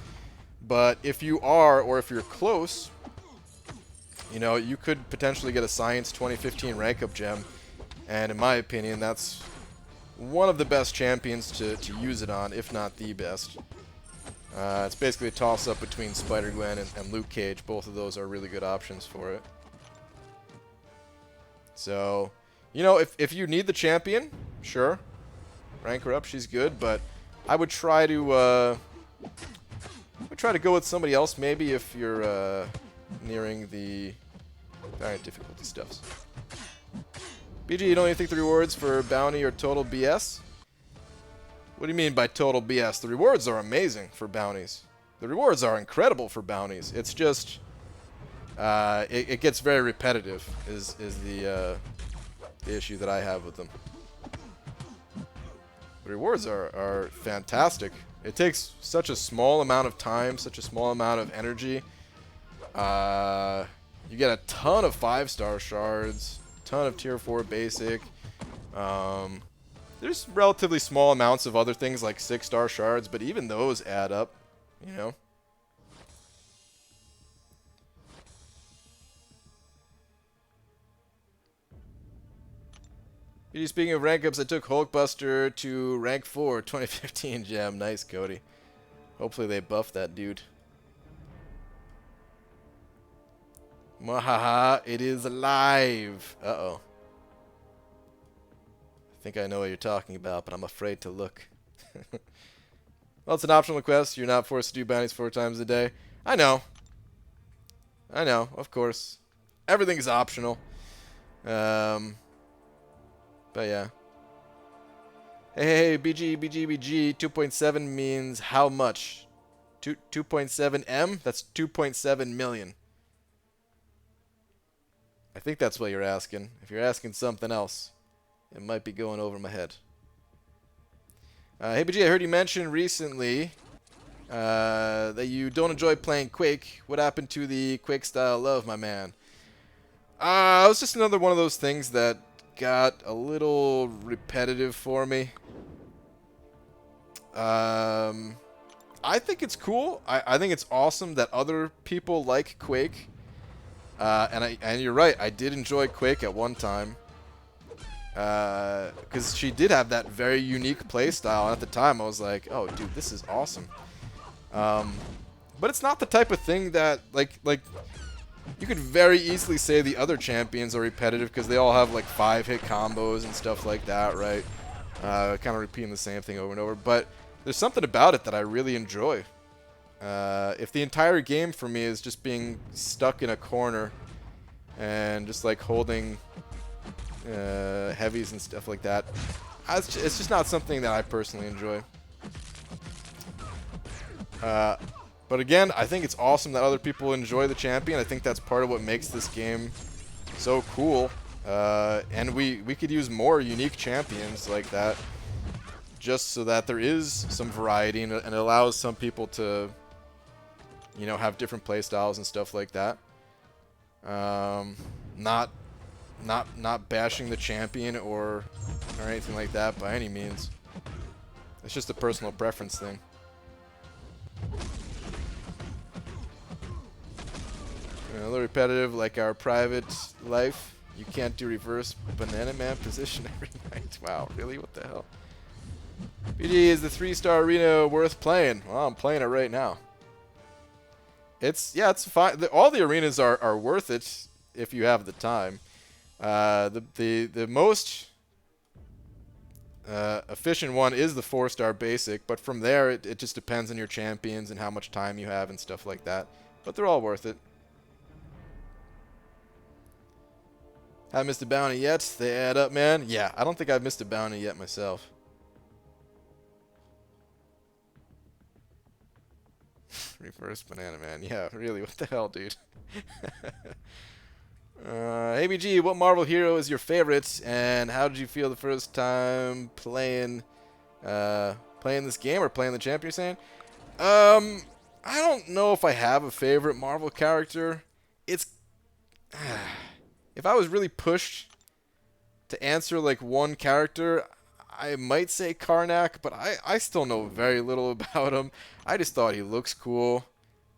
But if you are, or if you're close, you know, you could potentially get a Science 2015 rank up gem. And in my opinion, that's one of the best champions to use it on, if not the best. It's basically a toss-up between Spider-Gwen and Luke Cage. Both of those are really good options for it. So, you know, if you need the champion, sure, rank her up. She's good, but I would try to go with somebody else maybe if you're nearing the variant difficulty stuffs. BG, you don't even think the rewards for bounty are total BS? What do you mean by total BS? The rewards are amazing for bounties. The rewards are incredible for bounties. It's just it gets very repetitive is the issue that I have with them. The rewards are fantastic. It takes such a small amount of time, such a small amount of energy. You get a ton of 5-star shards, ton of tier 4 basic. There's relatively small amounts of other things like 6-star shards, but even those add up, you know. Speaking of rank ups, I took Hulkbuster to rank 4, 2015 gem. Nice, Cody. Hopefully they buff that dude. Mwahaha, it is alive. Uh-oh. I think I know what you're talking about, but I'm afraid to look. Well, it's an optional quest. You're not forced to do bounties 4 times a day. I know. I know, of course. Everything's optional. But yeah. Hey, BG, 2.7 means how much? 2.7 M? That's 2.7 million. I think that's what you're asking. If you're asking something else, it might be going over my head. Hey, BG, I heard you mention recently that you don't enjoy playing Quake. What happened to the Quake style love, my man? It was just another one of those things that got a little repetitive for me. I think it's cool. I think it's awesome that other people like Quake. And you're right, I did enjoy Quake at one time. Because she did have that very unique playstyle, and at the time I was like, oh dude, this is awesome. But it's not the type of thing that, like you could very easily say the other champions are repetitive because they all have like 5-hit combos and stuff like that, right? Kind of repeating the same thing over and over. But there's something about it that I really enjoy. If the entire game for me is just being stuck in a corner and just like holding heavies and stuff like that, it's just not something that I personally enjoy. But again, I think it's awesome that other people enjoy the champion. I think that's part of what makes this game so cool. And we could use more unique champions like that, just so that there is some variety and it allows some people to, you know, have different play styles and stuff like that. Not Not bashing the champion or anything like that by any means. It's just a personal preference thing. A little repetitive, like our private life. You can't do reverse banana man position every night. Wow, really? What the hell? BG, is the 3-star arena worth playing? Well, I'm playing it right now. It's fine. All the arenas are worth it if you have the time. The most efficient one is the 4-star basic, but from there it just depends on your champions and how much time you have and stuff like that. But they're all worth it. Haven't missed a bounty yet. They add up, man. Yeah, I don't think I've missed a bounty yet myself. Reverse banana man. Yeah, really, what the hell, dude? ABG, what Marvel hero is your favorite, and how did you feel the first time playing this game or playing the champion, you're saying? I don't know if I have a favorite Marvel character. It's if I was really pushed to answer like one character, I might say Karnak, but I still know very little about him. I just thought he looks cool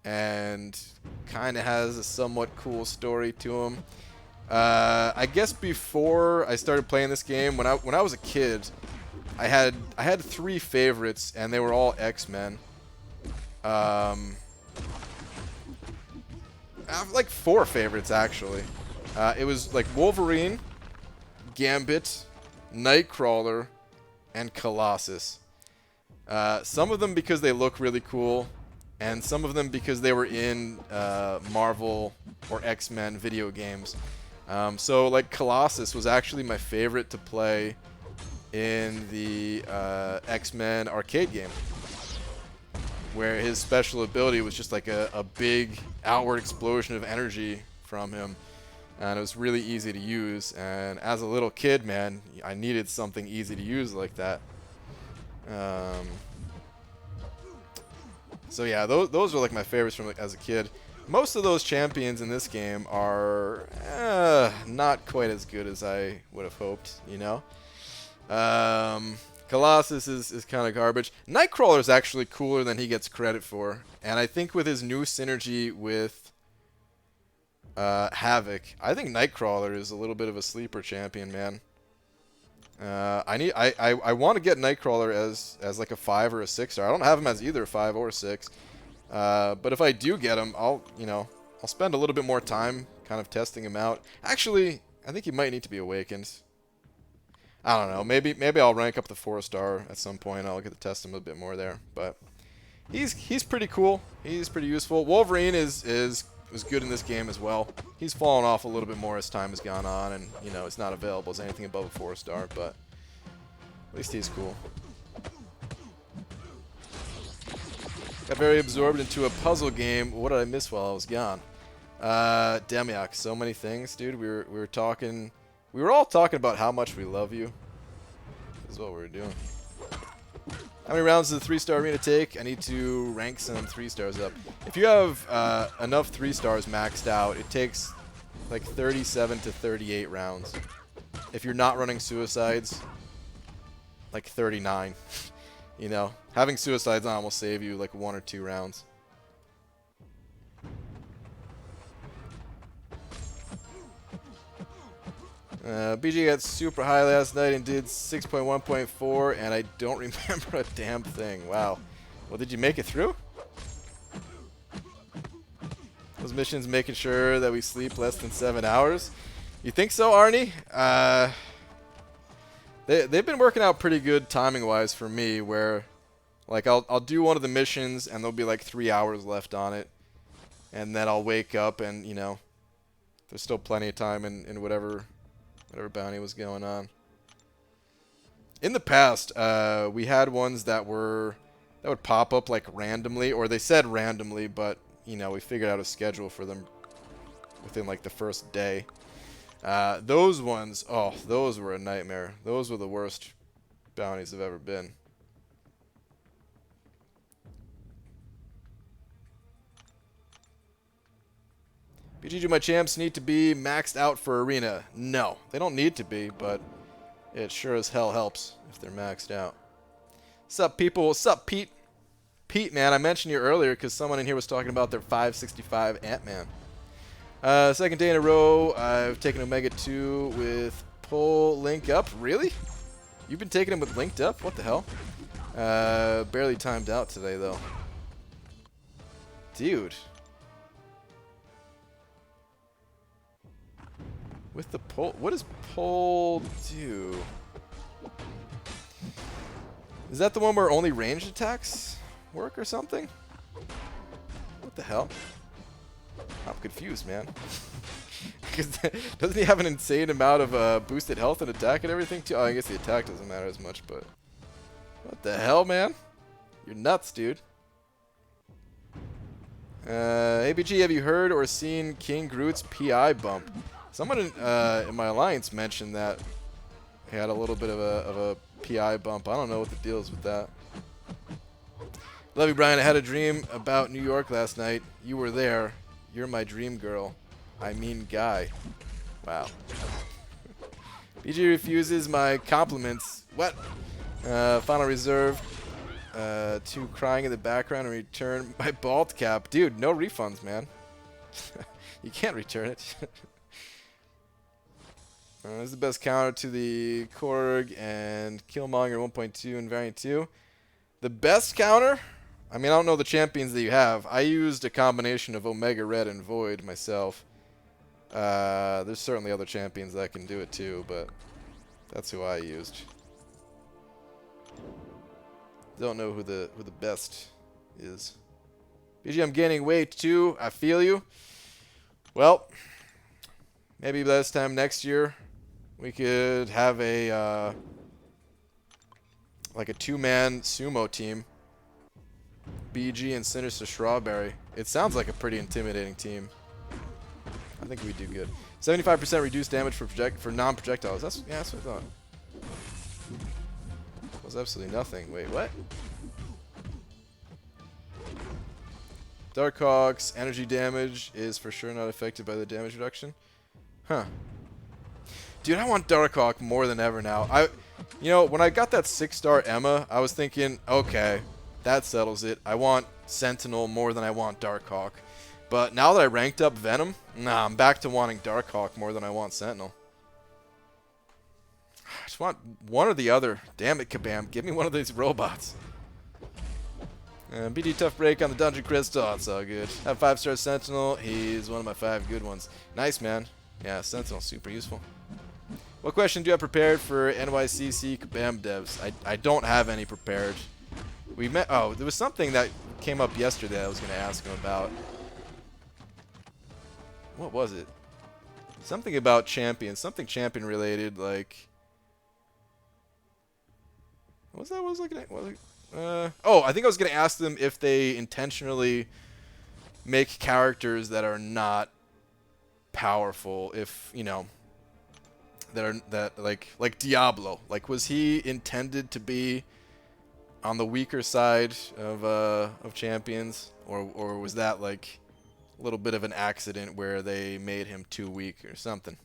and kind of has a somewhat cool story to him. I guess before I started playing this game, when I was a kid, I had 3 favorites, and they were all X-Men. I have like 4 favorites actually. It was like Wolverine, Gambit, Nightcrawler, and Colossus. Some of them because they look really cool, and some of them because they were in Marvel or X-Men video games. So like Colossus was actually my favorite to play in the X-Men arcade game, where his special ability was just like a big outward explosion of energy from him. And it was really easy to use. And as a little kid, man, I needed something easy to use like that. So yeah, those were like my favorites from as a kid. Most of those champions in this game are not quite as good as I would have hoped, you know? Colossus is kind of garbage. Nightcrawler is actually cooler than he gets credit for. And I think with his new synergy with Havoc, I think Nightcrawler is a little bit of a sleeper champion, man. I want to get Nightcrawler as like a 5 or a 6-star. I don't have him as either 5 or 6. But if I do get him, I'll spend a little bit more time kind of testing him out. Actually, I think he might need to be awakened. I don't know. Maybe I'll rank up the 4-star at some point. I'll get to test him a bit more there. But he's pretty cool. He's pretty useful. Wolverine is good in this game as well. He's fallen off a little bit more as time has gone on, and you know it's not available as anything above a 4-star, but at least he's cool. Got very absorbed into a puzzle game. What did I miss while I was gone? Demiak, so many things, dude. We were talking. We were all talking about how much we love you. This is what we were doing. How many rounds does the 3-star arena take? I need to rank some 3-stars up. If you have enough 3-stars maxed out, it takes like 37 to 38 rounds. If you're not running suicides, like 39. You know, having suicides on will save you like 1 or 2 rounds. BG got super high last night and did 6.1.4, and I don't remember a damn thing. Wow. Well, did you make it through? Those missions making sure that we sleep less than 7 hours. You think so, Arnie? They've been working out pretty good timing-wise for me, where like I'll do one of the missions and there'll be like 3 hours left on it, and then I'll wake up and you know there's still plenty of time in whatever bounty was going on. In the past, we had ones that would pop up like randomly, or they said randomly, but you know we figured out a schedule for them within like the first day. Those ones, oh, those were a nightmare. Those were the worst bounties I've ever been. BG, BG, do my champs need to be maxed out for arena? No, they don't need to be, but it sure as hell helps if they're maxed out. Sup, people? What's up, Pete? Pete, man, I mentioned you earlier because someone in here was talking about their 565 Ant-Man. Second day in a row, I've taken Omega 2 with pull link up. Really? You've been taking him with linked up? What the hell? Barely timed out today, though. Dude. With the pull, what does pull do? Is that the one where only ranged attacks work or something? What the hell? I'm confused, man. Because doesn't he have an insane amount of boosted health and attack and everything too? Oh, I guess the attack doesn't matter as much, but what the hell, man? You're nuts, dude. ABG, have you heard or seen King Groot's PI bump? Someone in my alliance mentioned that he had a little bit of a PI bump. I don't know what the deal is with that. Love you, Brian. I had a dream about New York last night. You were there. You're my dream girl. I mean guy. Wow. BG refuses my compliments. What? Final reserve. 2 crying in the background and return my bald cap. Dude, no refunds, man. You can't return it. This is the best counter to the Korg and Killmonger 1.2 and Variant 2. The best counter? I mean, I don't know the champions that you have. I used a combination of Omega Red and Void myself. There's certainly other champions that can do it too, but that's who I used. Don't know who the best is. BG, I'm gaining weight too. I feel you. Well, maybe this time next year we could have a like a 2-man sumo team. BG and Sinister Strawberry. It sounds like a pretty intimidating team. I think we do good. 75% reduced damage for non-projectiles. That's what I thought. That was absolutely nothing. Wait, what? Darkhawk's energy damage is for sure not affected by the damage reduction. Huh. Dude, I want Darkhawk more than ever now. You know, when I got that 6-star Emma, I was thinking, okay, that settles it. I want Sentinel more than I want Darkhawk. But now that I ranked up Venom, nah, I'm back to wanting Darkhawk more than I want Sentinel. I just want one or the other. Damn it, Kabam. Give me one of these robots. BD tough break on the Dungeon Crystal. Oh, it's all good. Have 5-star Sentinel. He's one of my 5 good ones. Nice, man. Yeah, Sentinel, super useful. What question do you have prepared for NYCC Kabam devs? I don't have any prepared. We met. Oh, there was something that came up yesterday I was going to ask him about. What was it? Something about champions. Something champion related, like. What was that? What was I looking at? Oh, I think I was going to ask them if they intentionally make characters that are not powerful. If, you know, that like Diablo. Like, was he intended to be on the weaker side of champions, or was that like a little bit of an accident where they made him too weak or something?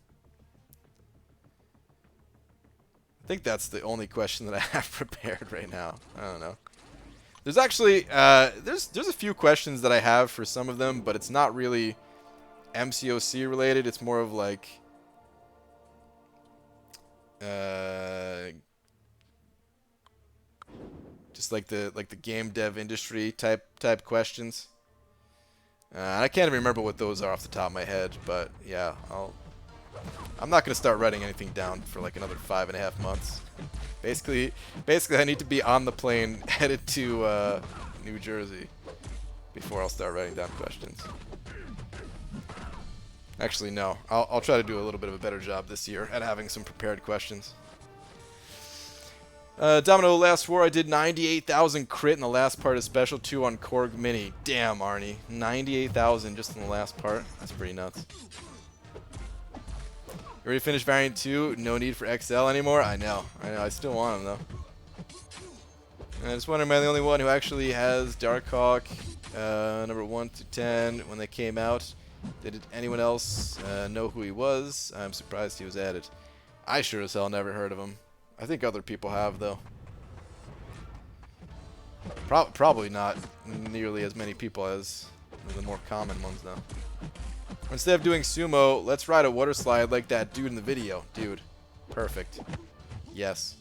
I think that's the only question that I have prepared right now. I don't know. There's actually there's a few questions that I have for some of them, but it's not really MCOC related. It's more of like just like the game dev industry type questions. I can't even remember what those are off the top of my head, but yeah, I'm not gonna start writing anything down for like another 5.5 months. Basically, I need to be on the plane headed to New Jersey before I'll start writing down questions. Actually, no. I'll try to do a little bit of a better job this year at having some prepared questions. Domino, last war I did 98,000 crit in the last part of Special 2 on Korg Mini. Damn, Arnie. 98,000 just in the last part. That's pretty nuts. You already finished Variant 2? No need for XL anymore? I know. I still want them, though. And I just wonder, am I the only one who actually has Darkhawk number 1 to 10 when they came out? Did anyone else know who he was? I'm surprised he was added. I sure as hell never heard of him. I think other people have, though. Probably not nearly as many people as the more common ones, though. Instead of doing sumo, let's ride a water slide like that dude in the video. Dude. Perfect. Yes.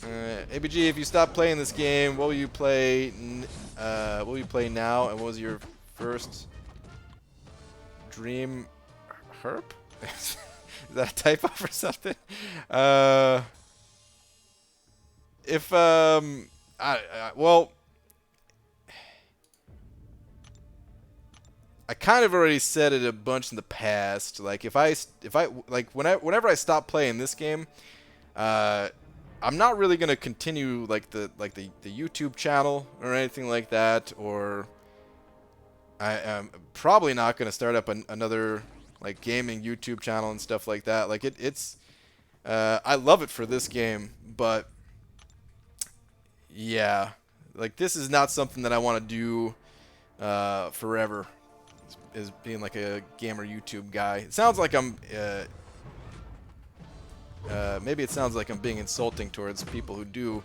ABG, if you stop playing this game, what will you play? What will you play now? And what was your first dream? Herp? Is that a typo or something? Well, I kind of already said it a bunch in the past. Like whenever I stop playing this game, I'm not really gonna continue the YouTube channel or anything like that, or I am probably not gonna start up another like gaming YouTube channel and stuff like that. Like it's I love it for this game, but yeah, like this is not something that I want to do forever. Is being like a gamer YouTube guy. It sounds like I'm maybe it sounds like I'm being insulting towards people who do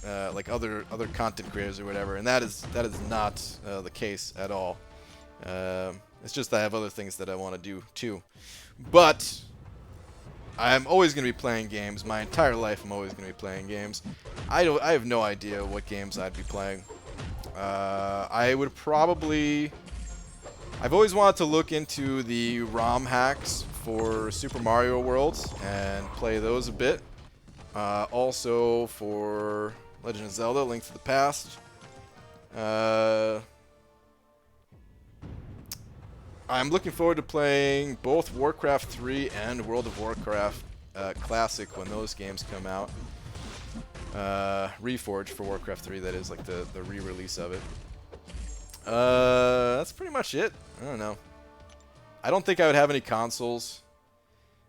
like other content creators or whatever, and that is not the case at all. It's just I have other things that I want to do too. But I'm always going to be playing games. My entire life I'm always going to be playing games. I have no idea what games I'd be playing. I would probably... I've always wanted to look into the ROM hacks for Super Mario World and play those a bit. Also for Legend of Zelda, Link to the Past. I'm looking forward to playing both Warcraft 3 and World of Warcraft Classic when those games come out. Reforged for Warcraft 3, that is, like the re-release of it. That's pretty much it. I don't know. I don't think I would have any consoles.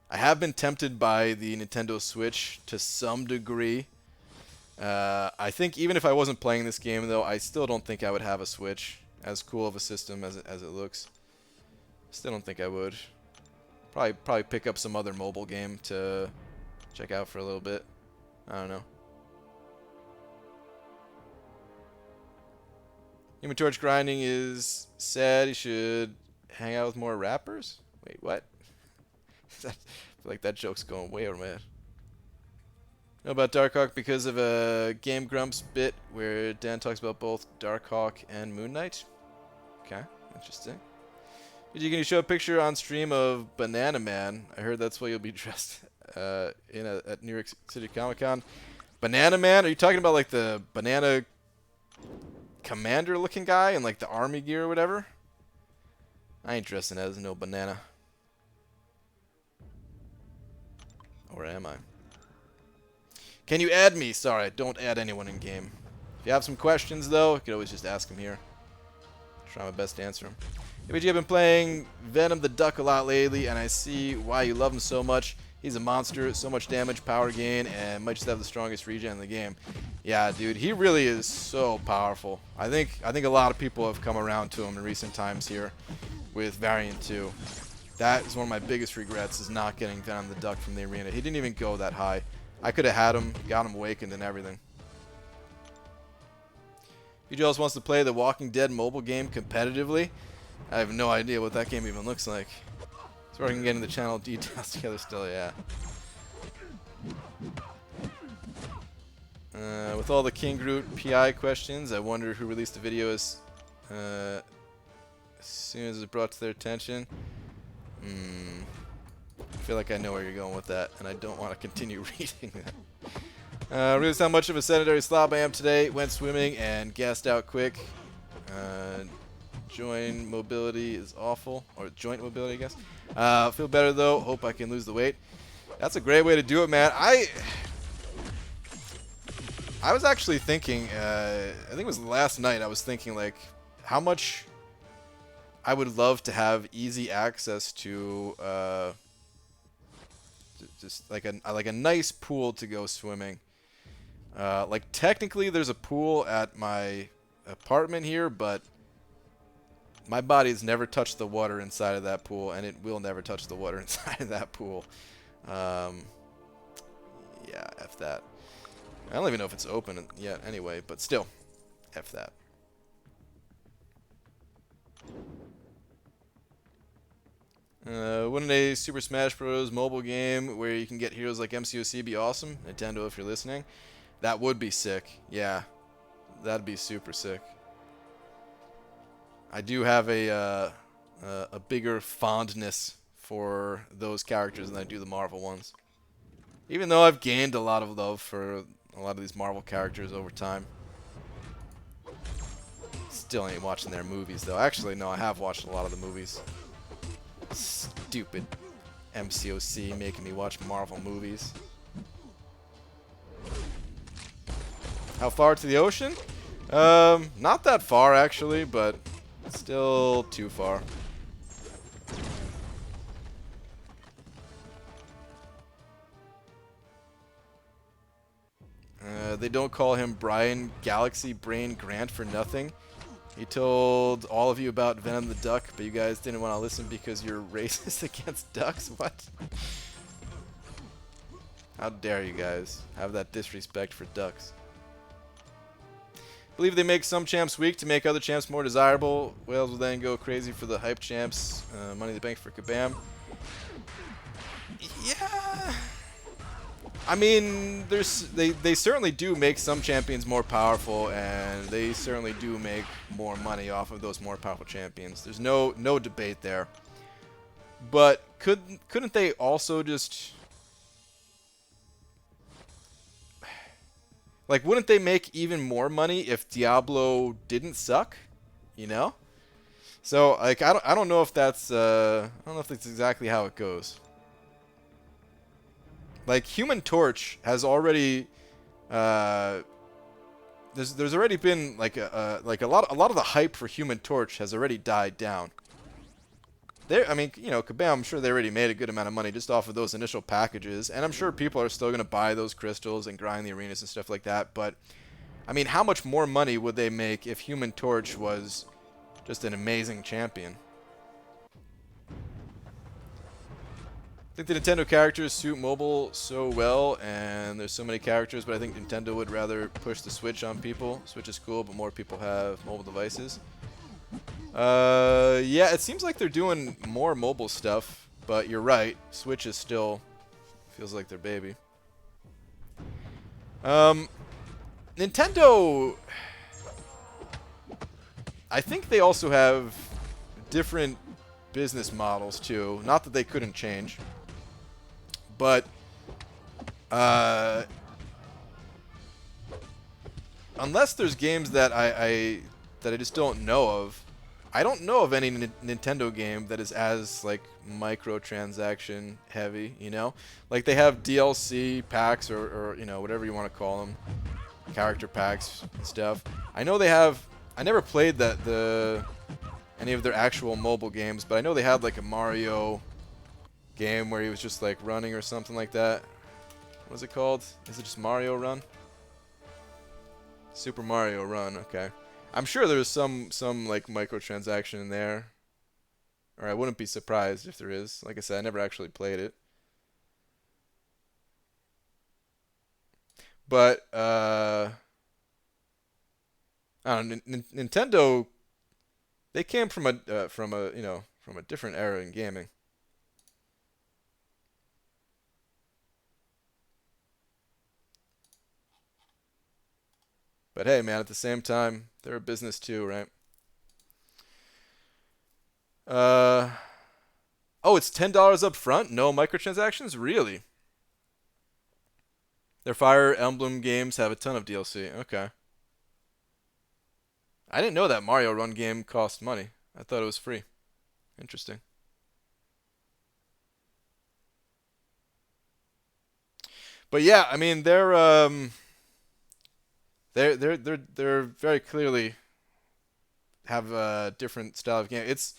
I have been tempted by the Nintendo Switch to some degree. I think even if I wasn't playing this game, though, I still don't think I would have a Switch. As cool of a system as it looks. Still don't think I would. Probably pick up some other mobile game to check out for a little bit. I don't know. Human Torch grinding is sad. You should hang out with more rappers. Wait, what? I feel like that joke's going way over my head. Know about Darkhawk because of a Game Grumps bit where Dan talks about both Darkhawk and Moon Knight. Okay, interesting. Can you show a picture on stream of Banana Man? I heard that's what you'll be dressed at New York City Comic Con. Banana Man? Are you talking about like the banana commander looking guy in like the army gear or whatever? I ain't dressing as no banana. Or am I? Can you add me? Sorry, don't add anyone in game. If you have some questions though, you could always just ask them here. Try my best to answer them. ABG, I've been playing Venom the Duck a lot lately, and I see why you love him so much. He's a monster, so much damage, power gain, and might just have the strongest regen in the game. Yeah, dude, he really is so powerful. I think a lot of people have come around to him in recent times here with Variant 2. That is one of my biggest regrets, is not getting Venom the Duck from the arena. He didn't even go that high. I could have had him, got him awakened and everything. BJ also wants to play the Walking Dead mobile game competitively. I have no idea what that game even looks like. So I can get into the channel details together still, yeah. With all the King Groot PI questions, I wonder who released the video as soon as it's brought to their attention. I feel like I know where you're going with that, and I don't want to continue reading that. Realize how much of a sedentary slob I am today. Went swimming and gassed out quick. Joint mobility is awful, or joint mobility, I guess. Feel better though. Hope I can lose the weight. That's a great way to do it, man. I was actually thinking. I think it was last night. I was thinking like how much I would love to have easy access to just like a nice pool to go swimming. Like, technically, there's a pool at my apartment here, but my body's never touched the water inside of that pool, and it will never touch the water inside of that pool. Yeah, F that. I don't even know if it's open yet anyway, but still, F that. Wouldn't a Super Smash Bros. Mobile game where you can get heroes like MCOC be awesome? Nintendo, if you're listening. That would be sick. Yeah, that'd be super sick. I do have a bigger fondness for those characters than I do the Marvel ones. Even though I've gained a lot of love for a lot of these Marvel characters over time. Still ain't watching their movies, though. Actually, no, I have watched a lot of the movies. Stupid MCOC making me watch Marvel movies. How far to the ocean? Not that far, actually, but still too far. They don't call him Brian Galaxy Brain Grant for nothing. He told all of you about Venom the Duck, but you guys didn't want to listen because you're racist against ducks? What? How dare you guys have that disrespect for ducks? Believe they make some champs weak to make other champs more desirable. Whales will then go crazy for the hype champs. Money in the bank for Kabam. Yeah. I mean, they certainly do make some champions more powerful, and they certainly do make more money off of those more powerful champions. There's no debate there. But couldn't they also just, like, wouldn't they make even more money if Diablo didn't suck? You know? So, like, I don't know if that's I don't know if that's exactly how it goes. Like, Human Torch has already there's already been like a lot of the hype for Human Torch has already died down. I mean, you know, Kabam, I'm sure they already made a good amount of money just off of those initial packages, and I'm sure people are still going to buy those crystals and grind the arenas and stuff like that, but I mean, how much more money would they make if Human Torch was just an amazing champion? I think the Nintendo characters suit mobile so well, and there's so many characters, but I think Nintendo would rather push the Switch on people. Switch is cool, but more people have mobile devices. Yeah, it seems like they're doing more mobile stuff, but you're right. Switch is still feels like their baby. Nintendo, I think they also have different business models too. Not that they couldn't change. But unless there's games that I just don't know of, I don't know of any Nintendo game that is as like microtransaction heavy. You know, like they have DLC packs or you know, whatever you want to call them, character packs and stuff. I know they have. I never played any of their actual mobile games, but I know they had like a Mario game where he was just like running or something like that. What was it called? Is it just Mario Run? Super Mario Run, okay. I'm sure there's some like microtransaction in there. Or I wouldn't be surprised if there is. Like I said, I never actually played it. But I don't know, Nintendo, they came from a you know, from a different era in gaming. But hey, man, at the same time, they're a business too, right? Oh, it's $10 up front? No microtransactions? Really? Their Fire Emblem games have a ton of DLC. Okay. I didn't know that Mario Run game cost money. I thought it was free. Interesting. But yeah, I mean, they're very clearly have a different style of game. It's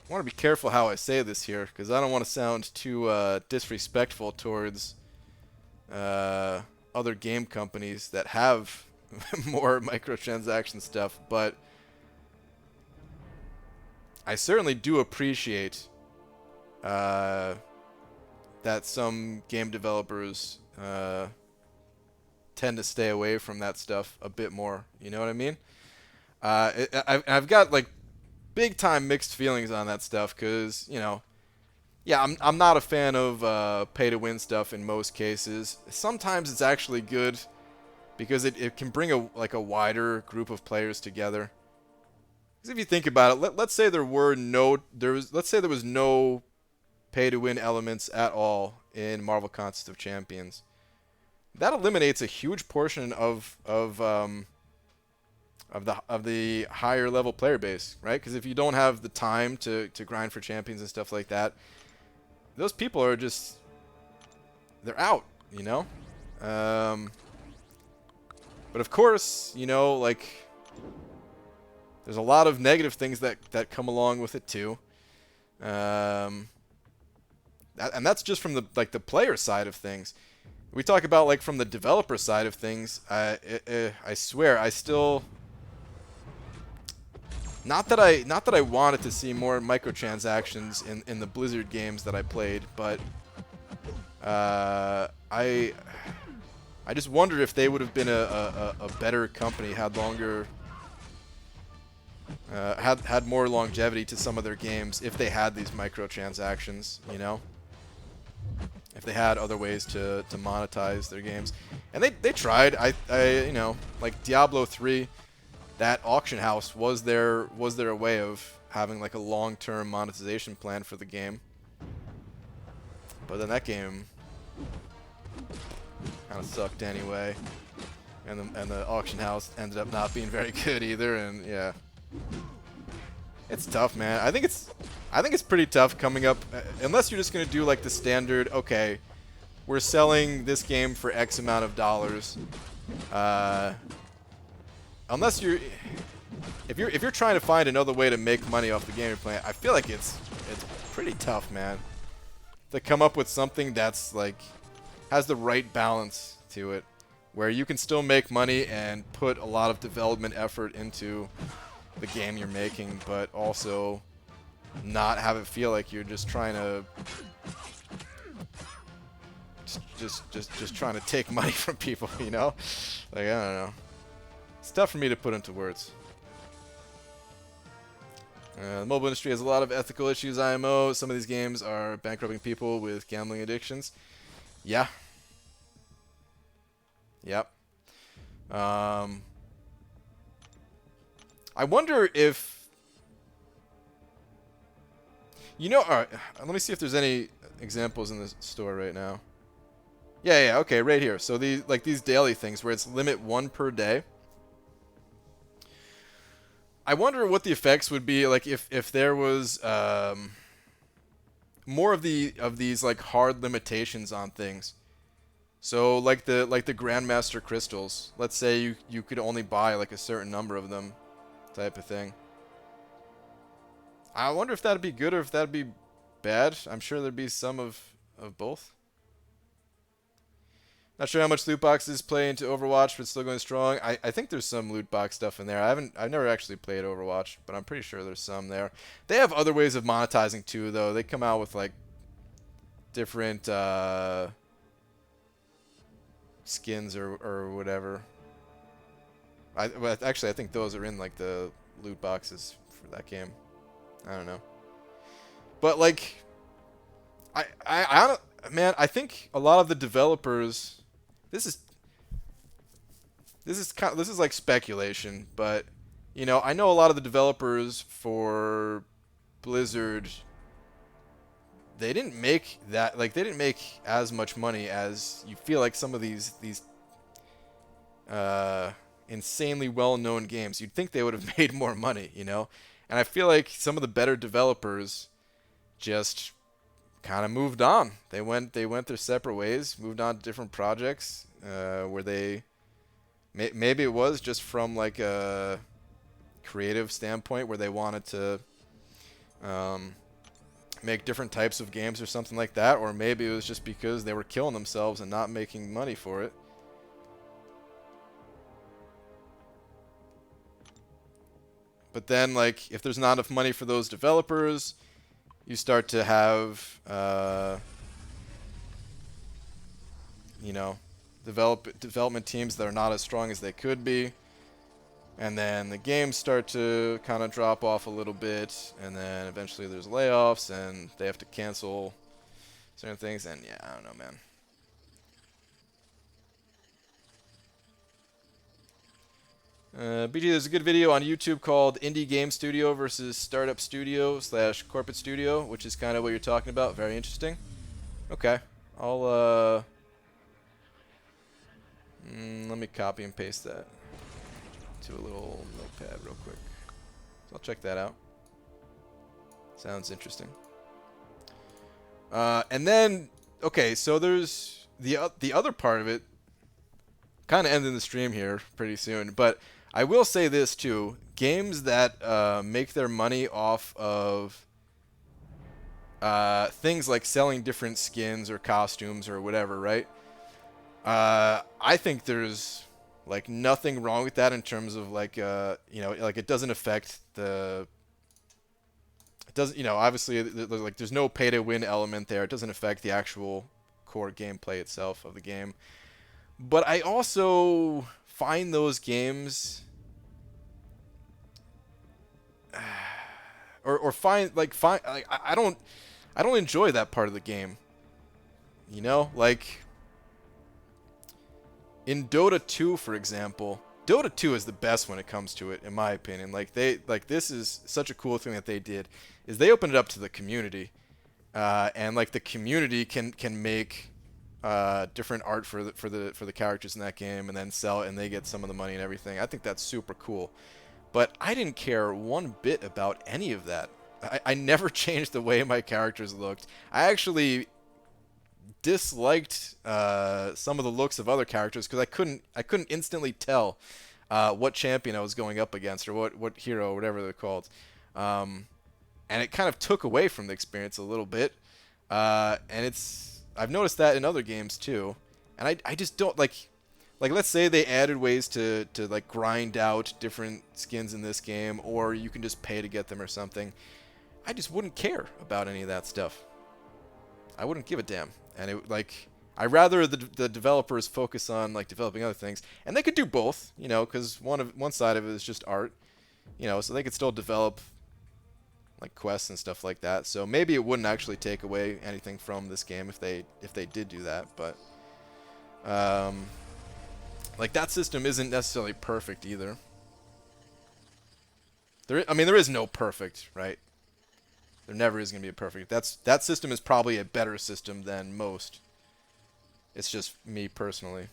want to be careful how I say this here, because I don't want to sound too disrespectful towards other game companies that have more microtransaction stuff, but I certainly do appreciate that some game developers tend to stay away from that stuff a bit more. You know what I mean? I've got like big time mixed feelings on that stuff because, you know, yeah, I'm not a fan of pay to win stuff in most cases. Sometimes it's actually good because it can bring a wider group of players together. Because if you think about it, let's say there was no pay to win elements at all in Marvel Contest of Champions. That eliminates a huge portion of the higher level player base, right? Because if you don't have the time to grind for champions and stuff like that, those people are just, they're out, you know? But of course, you know, like, there's a lot of negative things that come along with it too. And that's just from the player side of things. We talk about like from the developer side of things. I swear, I still, not that I wanted to see more microtransactions in the Blizzard games that I played, but I just wondered if they would have been a better company, had longer, had more longevity to some of their games if they had these microtransactions, you know? If they had other ways to monetize their games. And they tried. I you know, like Diablo 3, that auction house was their way of having like a long-term monetization plan for the game. But then that game kind of sucked anyway. And the auction house ended up not being very good either, and yeah. It's tough, man. I think it's pretty tough coming up, unless you're just going to do like the standard, okay, we're selling this game for X amount of dollars. Unless if you're trying to find another way to make money off the game you're playing, I feel like it's pretty tough, man. To come up with something that's like has the right balance to it, where you can still make money and put a lot of development effort into the game you're making, but also not have it feel like you're just trying to just trying to take money from people, you know? Like, I don't know. It's tough for me to put into words. The mobile industry has a lot of ethical issues, IMO. Some of these games are bankrupting people with gambling addictions. Yeah. Yep. I wonder if, you know, alright, let me see if there's any examples in the store right now. Yeah, okay, right here. So these daily things where it's limit 1 per day. I wonder what the effects would be like if there was more of these like hard limitations on things. So like the Grandmaster crystals. Let's say you could only buy like a certain number of them, type of thing. I wonder if that'd be good or if that'd be bad. I'm sure there'd be some of both. Not sure how much loot boxes play into Overwatch, but still going strong. I think there's some loot box stuff in there. I've never actually played Overwatch, but I'm pretty sure there's some there. They have other ways of monetizing too, though. They come out with like different skins or whatever. Actually, I think those are in like the loot boxes for that game. I don't know, but like, man, I think a lot of the developers. This is like speculation, but you know, I know a lot of the developers for Blizzard. They didn't make that, like, they didn't make as much money as you feel like some of these insanely well-known games. You'd think they would have made more money, you know? And I feel like some of the better developers just kind of moved on. They went their separate ways, moved on to different projects, where they maybe it was just from like a creative standpoint where they wanted to make different types of games or something like that, or maybe it was just because they were killing themselves and not making money for it. But then, like, if there's not enough money for those developers, you start to have, you know, development teams that are not as strong as they could be. And then the games start to kind of drop off a little bit, and then eventually there's layoffs, and they have to cancel certain things, and yeah, I don't know, man. BG, there's a good video on YouTube called Indie Game Studio versus Startup Studio / Corporate Studio, which is kind of what you're talking about. Very interesting. Okay. I'll, let me copy and paste that to a little notepad real quick. So I'll check that out. Sounds interesting. And then, okay, so there's the other part of it. Kind of ending the stream here pretty soon, but I will say this too: games that make their money off of things like selling different skins or costumes or whatever, right? I think there's like nothing wrong with that in terms of like you know, like it doesn't affect the. It doesn't, you know, obviously there's no pay to win element there. It doesn't affect the actual core gameplay itself of the game. But I also find those games, or find I don't enjoy that part of the game. You know, like in Dota 2, for example, Dota 2 is the best when it comes to it, in my opinion. Like this is such a cool thing that they did, is they opened it up to the community, and like the community can make different art for the characters in that game, and then sell it, and they get some of the money and everything. I think that's super cool. But I didn't care one bit about any of that. I never changed the way my characters looked. I actually disliked some of the looks of other characters because I couldn't instantly tell what champion I was going up against, or what hero, or whatever they're called. And it kind of took away from the experience a little bit. And I've noticed that in other games too, and I just don't like let's say they added ways to like grind out different skins in this game, or you can just pay to get them or something. I just wouldn't care about any of that stuff. I wouldn't give a damn, and I'd rather the developers focus on like developing other things, and they could do both, you know, because one side of it is just art, you know, so they could still develop like quests and stuff like that. So maybe it wouldn't actually take away anything from this game if they did do that. But like that system isn't necessarily perfect either. I mean, there is no perfect, right? There never is going to be a perfect. That system is probably a better system than most. It's just me personally.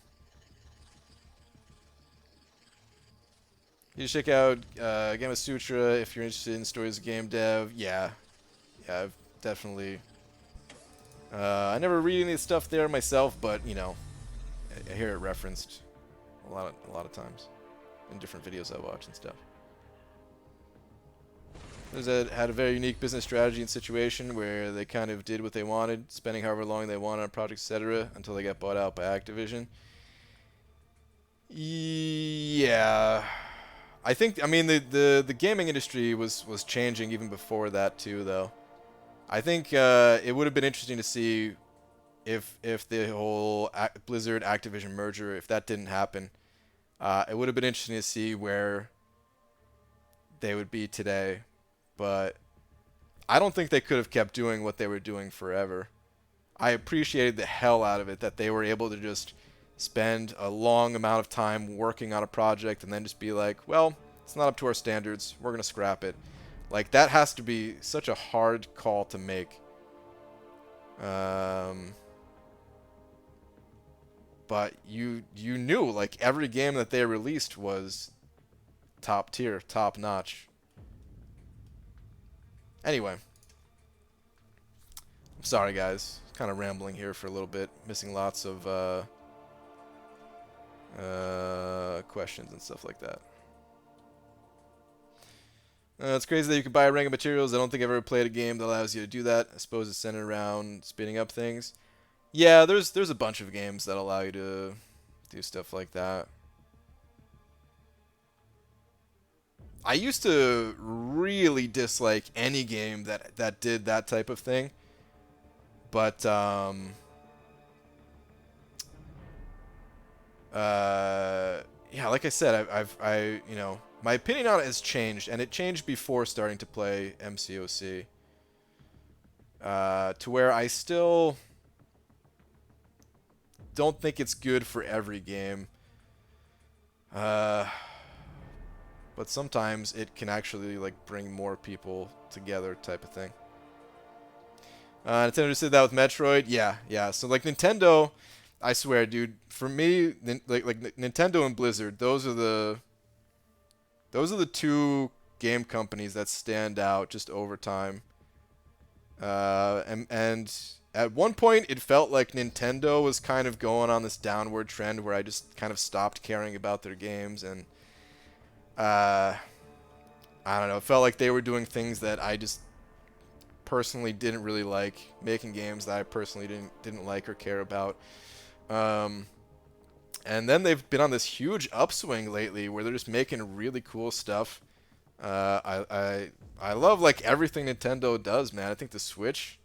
You should check out Gamma Sutra if you're interested in stories of game dev. Yeah, I've definitely. I never read any of the stuff there myself, but you know, I hear it referenced a lot of times in different videos I watch and stuff. Had a very unique business strategy and situation where they kind of did what they wanted, spending however long they wanted on projects, etc., until they got bought out by Activision. Yeah. I mean, the gaming industry was changing even before that too, though. I think it would have been interesting to see if the whole Blizzard Activision merger, if that didn't happen, it would have been interesting to see where they would be today. But I don't think they could have kept doing what they were doing forever. I appreciated the hell out of it that they were able to just spend a long amount of time working on a project and then just be like, well, it's not up to our standards, we're going to scrap it. Like, that has to be such a hard call to make. But you knew, like, every game that they released was top tier, top notch. Anyway. I'm sorry, guys. Kind of rambling here for a little bit. Missing lots of questions and stuff like that. It's crazy that you can buy a ring of materials. I don't think I've ever played a game that allows you to do that. I suppose it's centered around spinning up things. Yeah, there's a bunch of games that allow you to do stuff like that. I used to really dislike any game that did that type of thing, but yeah, like I said, you know, my opinion on it has changed, and it changed before starting to play MCOC. To where I still don't think it's good for every game. But sometimes it can actually like bring more people together, type of thing. Nintendo just did that with Metroid. Yeah. So like Nintendo, I swear, dude. For me, like Nintendo and Blizzard, those are the two game companies that stand out just over time. And at one point, it felt like Nintendo was kind of going on this downward trend where I just kind of stopped caring about their games, and I don't know. It felt like they were doing things that I just personally didn't really like, making games that I personally didn't like or care about. And then they've been on this huge upswing lately where they're just making really cool stuff. I love like everything Nintendo does, man. I think the Switch,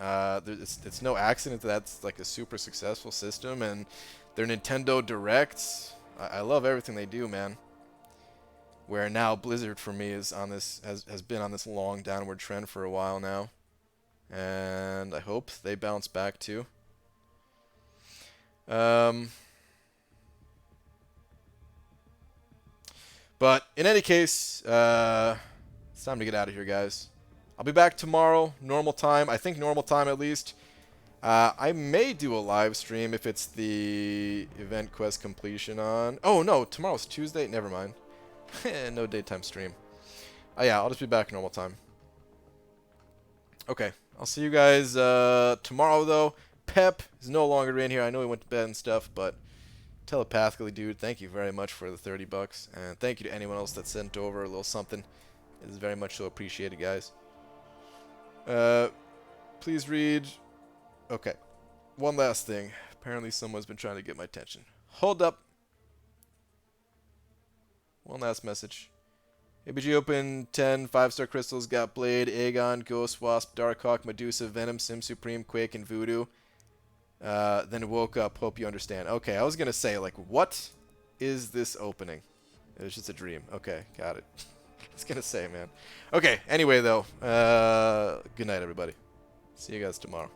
it's no accident that that's like a super successful system, and their Nintendo Directs. I love everything they do, man. Where now Blizzard for me is on this has been on this long downward trend for a while now, and I hope they bounce back too. But in any case, it's time to get out of here, guys. I'll be back tomorrow, normal time. I think normal time at least. I may do a live stream if it's the event quest completion on. Oh no, tomorrow's Tuesday. Never mind. No daytime stream. Yeah, I'll just be back normal time. Okay, I'll see you guys tomorrow though. Pep is no longer in here. I know he went to bed and stuff, but telepathically, dude, thank you very much for the $30, and thank you to anyone else that sent over a little something. It is very much so appreciated, guys. Please read. Okay, one last thing. Apparently someone's been trying to get my attention. Hold up. One last message. ABG opened 10 5-star crystals, got Blade, Aegon, Ghost, Wasp, Darkhawk, Medusa, Venom, Sim Supreme, Quake, and Voodoo. Then woke up. Hope you understand. Okay, I was going to say, like, what is this opening? It was just a dream. Okay, got it. I was going to say, man. Okay, anyway, though, good night, everybody. See you guys tomorrow.